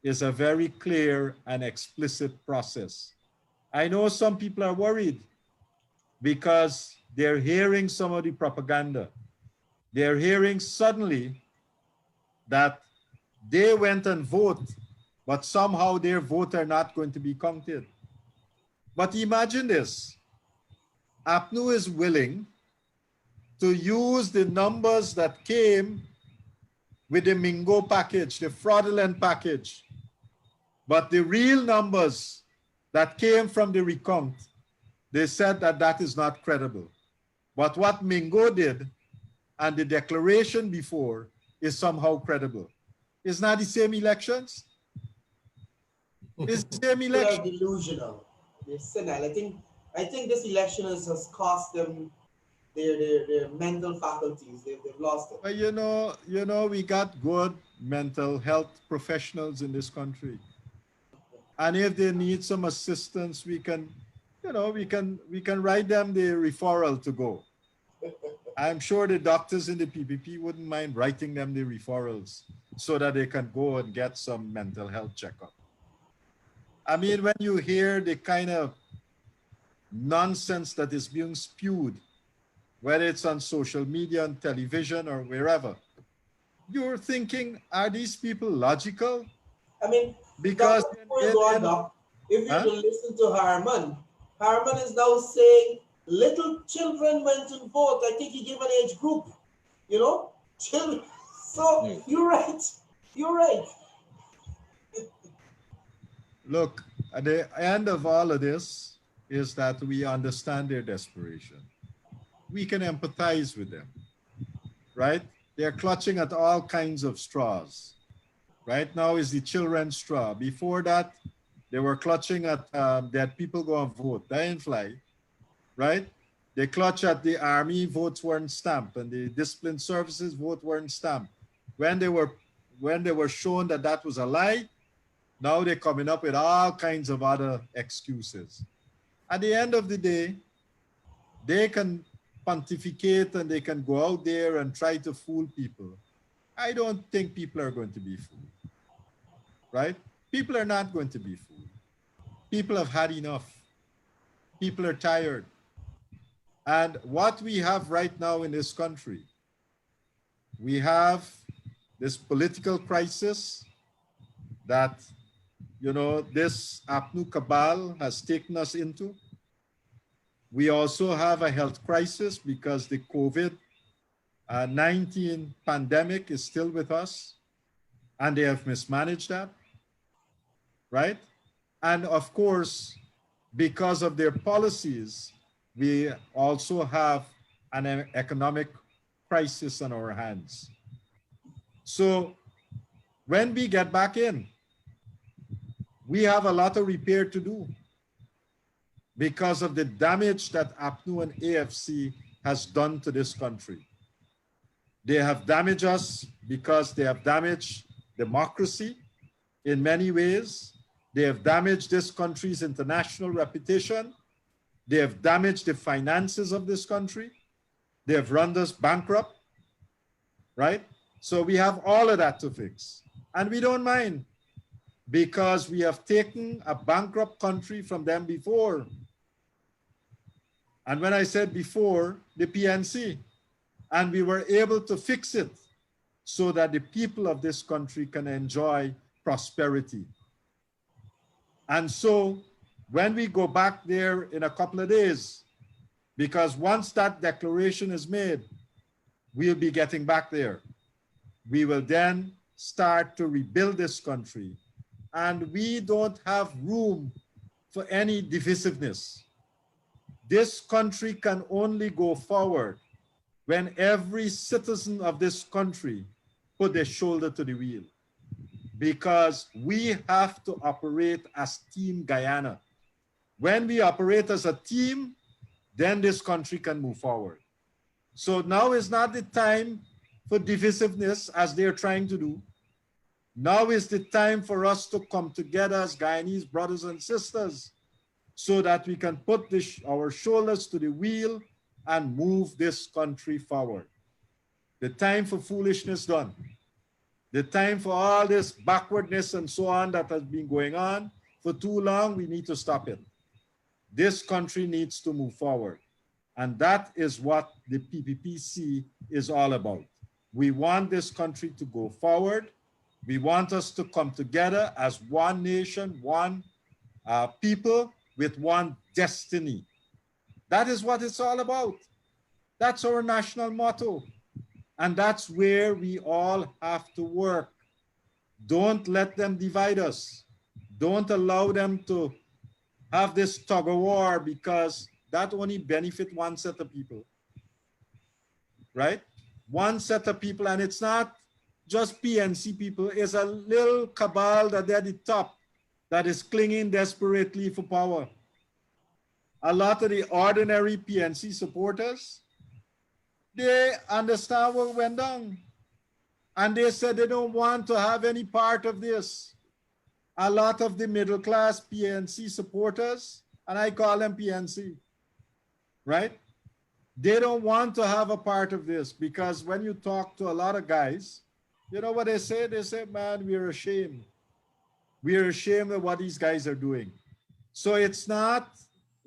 is a very clear and explicit process. I know some people are worried because they're hearing some of the propaganda. They're hearing suddenly that they went and vote, but somehow their vote are not going to be counted. But imagine this, APNU is willing to use the numbers that came with the Mingo package, the fraudulent package. But the real numbers that came from the recount, they said that that is not credible. But what Mingo did and the declaration before is somehow credible. It's not the same elections. It's the same People are election. delusional. They're senile. I think this election has cost them their mental faculties. They've lost it. But you know, we got good mental health professionals in this country. And if they need some assistance, we can, you know, we can write them the referral to go. I'm sure the doctors in the PPP wouldn't mind writing them the referrals so that they can go and get some mental health checkup. I mean, when you hear the kind of nonsense that is being spewed, whether it's on social media, on television, or wherever, you're thinking, are these people logical? I mean, Because Doc, before you go on, Doc, if you listen to Harman is now saying little children went and vote. I think he gave an age group, you know, children. So you're right. You're right. Look, at the end of all of this is that we understand their desperation. We can empathize with them, right? They're clutching at all kinds of straws. Right now is the children's straw. Before that, they were clutching at that people go and vote. They didn't fly, right? They clutch at the army, votes weren't stamped, and the discipline services vote weren't stamped. When they were shown that that was a lie, now they're coming up with all kinds of other excuses. At the end of the day, they can pontificate and they can go out there and try to fool people. I don't think people are going to be fooled, right? People are not going to be fooled. People have had enough. People are tired. And what we have right now in this country, we have this political crisis that, you know, this APNU cabal has taken us into. We also have a health crisis because the COVID-19 pandemic is still with us and they have mismanaged that, right? And of course, because of their policies, we also have an economic crisis on our hands. So when we get back in, we have a lot of repair to do because of the damage that APNU and AFC has done to this country. They have damaged us because they have damaged democracy in many ways. They have damaged this country's international reputation. They have damaged the finances of this country. They have run us bankrupt, right? So we have all of that to fix. And we don't mind because we have taken a bankrupt country from them before. And when I said before, the PNC, and we were able to fix it so that the people of this country can enjoy prosperity. And so when we go back there in a couple of days, because once that declaration is made, we'll be getting back there. We will then start to rebuild this country. And we don't have room for any divisiveness. This country can only go forward when every citizen of this country put their shoulder to the wheel. Because we have to operate as Team Guyana. When we operate as a team, then this country can move forward. So now is not the time for divisiveness as they're trying to do. Now is the time for us to come together as Guyanese brothers and sisters so that we can put our shoulders to the wheel and move this country forward. The time for foolishness done. The time for all this backwardness and so on that has been going on for too long, we need to stop it. This country needs to move forward. And that is what the PPPC is all about. We want this country to go forward. We want us to come together as one nation, one people with one destiny. That is what it's all about. That's our national motto. And that's where we all have to work. Don't let them divide us. Don't allow them to have this tug of war because that only benefits one set of people. right? One set of people, and it's not just PNC people, it's a little cabal that they're at the top that is clinging desperately for power. A lot of the ordinary PNC supporters, they understand what went down. And they said they don't want to have any part of this. A lot of the middle class PNC supporters, and I call them PNC, right? They don't want to have a part of this because when you talk to a lot of guys, you know what they say? They say, man, we're ashamed. We're ashamed of what these guys are doing. So it's not,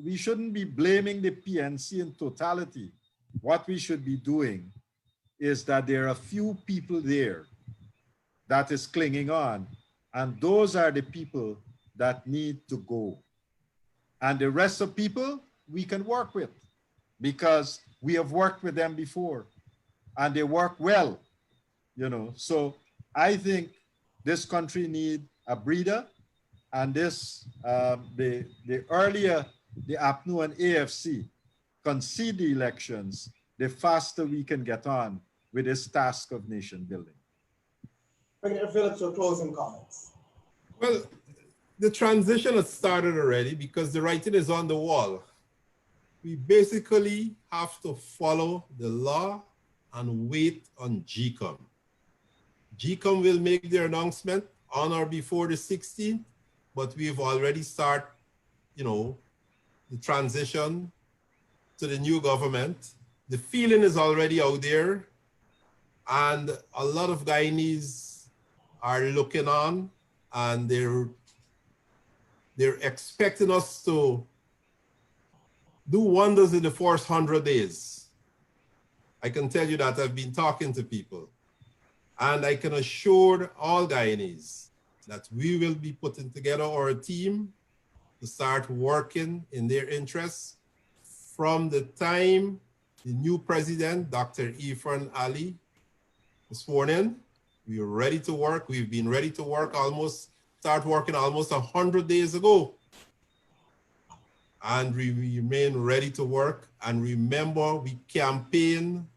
we shouldn't be blaming the PNC in totality. What we should be doing is that there are a few people there that is clinging on, and those are the people that need to go. And the rest of people we can work with because we have worked with them before and they work well, you know. So I think this country need a breather, and this, the earlier the APNU and AFC concede the elections, the faster we can get on with this task of nation building. Brigadier Phillips, your closing comments. Well, the transition has started already because the writing is on the wall. We basically have to follow the law and wait on GCOM. GCOM will make their announcement on or before the 16th, but we've already started, you know, the transition to the new government. The feeling is already out there, and a lot of Guyanese are looking on, and they're expecting us to do wonders in the first 100 days. I can tell you that I've been talking to people, and I can assure all Guyanese that we will be putting together our team to start working in their interests from the time the new president, Dr. Irfan Ali, was sworn in. We are ready to work. We've been ready to work start working almost 100 days ago. And we remain ready to work. And remember, we campaign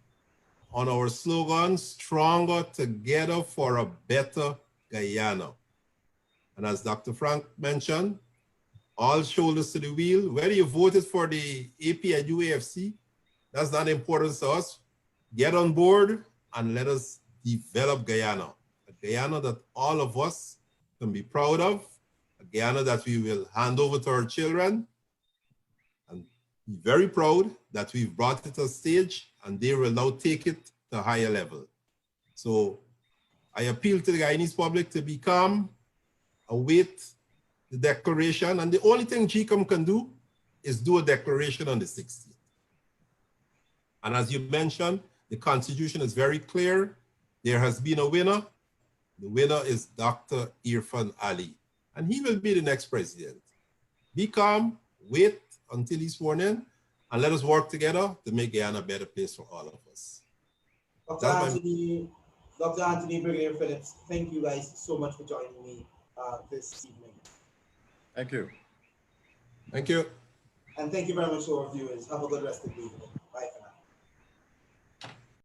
on our slogan, stronger together for a better Guyana. And as Dr. Frank mentioned, all shoulders to the wheel. Whether you voted for the AP and UAFC, that's not important to us. Get on board and let us develop Guyana. A Guyana that all of us can be proud of, a Guyana that we will hand over to our children, and be very proud that we've brought it to a stage and they will now take it to a higher level. So I appeal to the Guyanese public to be calm, await the declaration, and the only thing GCOM can do is do a declaration on the 16th. And as you mentioned, the Constitution is very clear. There has been a winner. The winner is Dr. Irfan Ali, and he will be the next president. Be calm, wait until he's sworn in, and let us work together to make Guyana a better place for all of us. Dr. Anthony, Brigadier Phillips, thank you guys so much for joining me this evening. Thank you. Thank you. And thank you very much to our viewers. Have a good rest of the evening.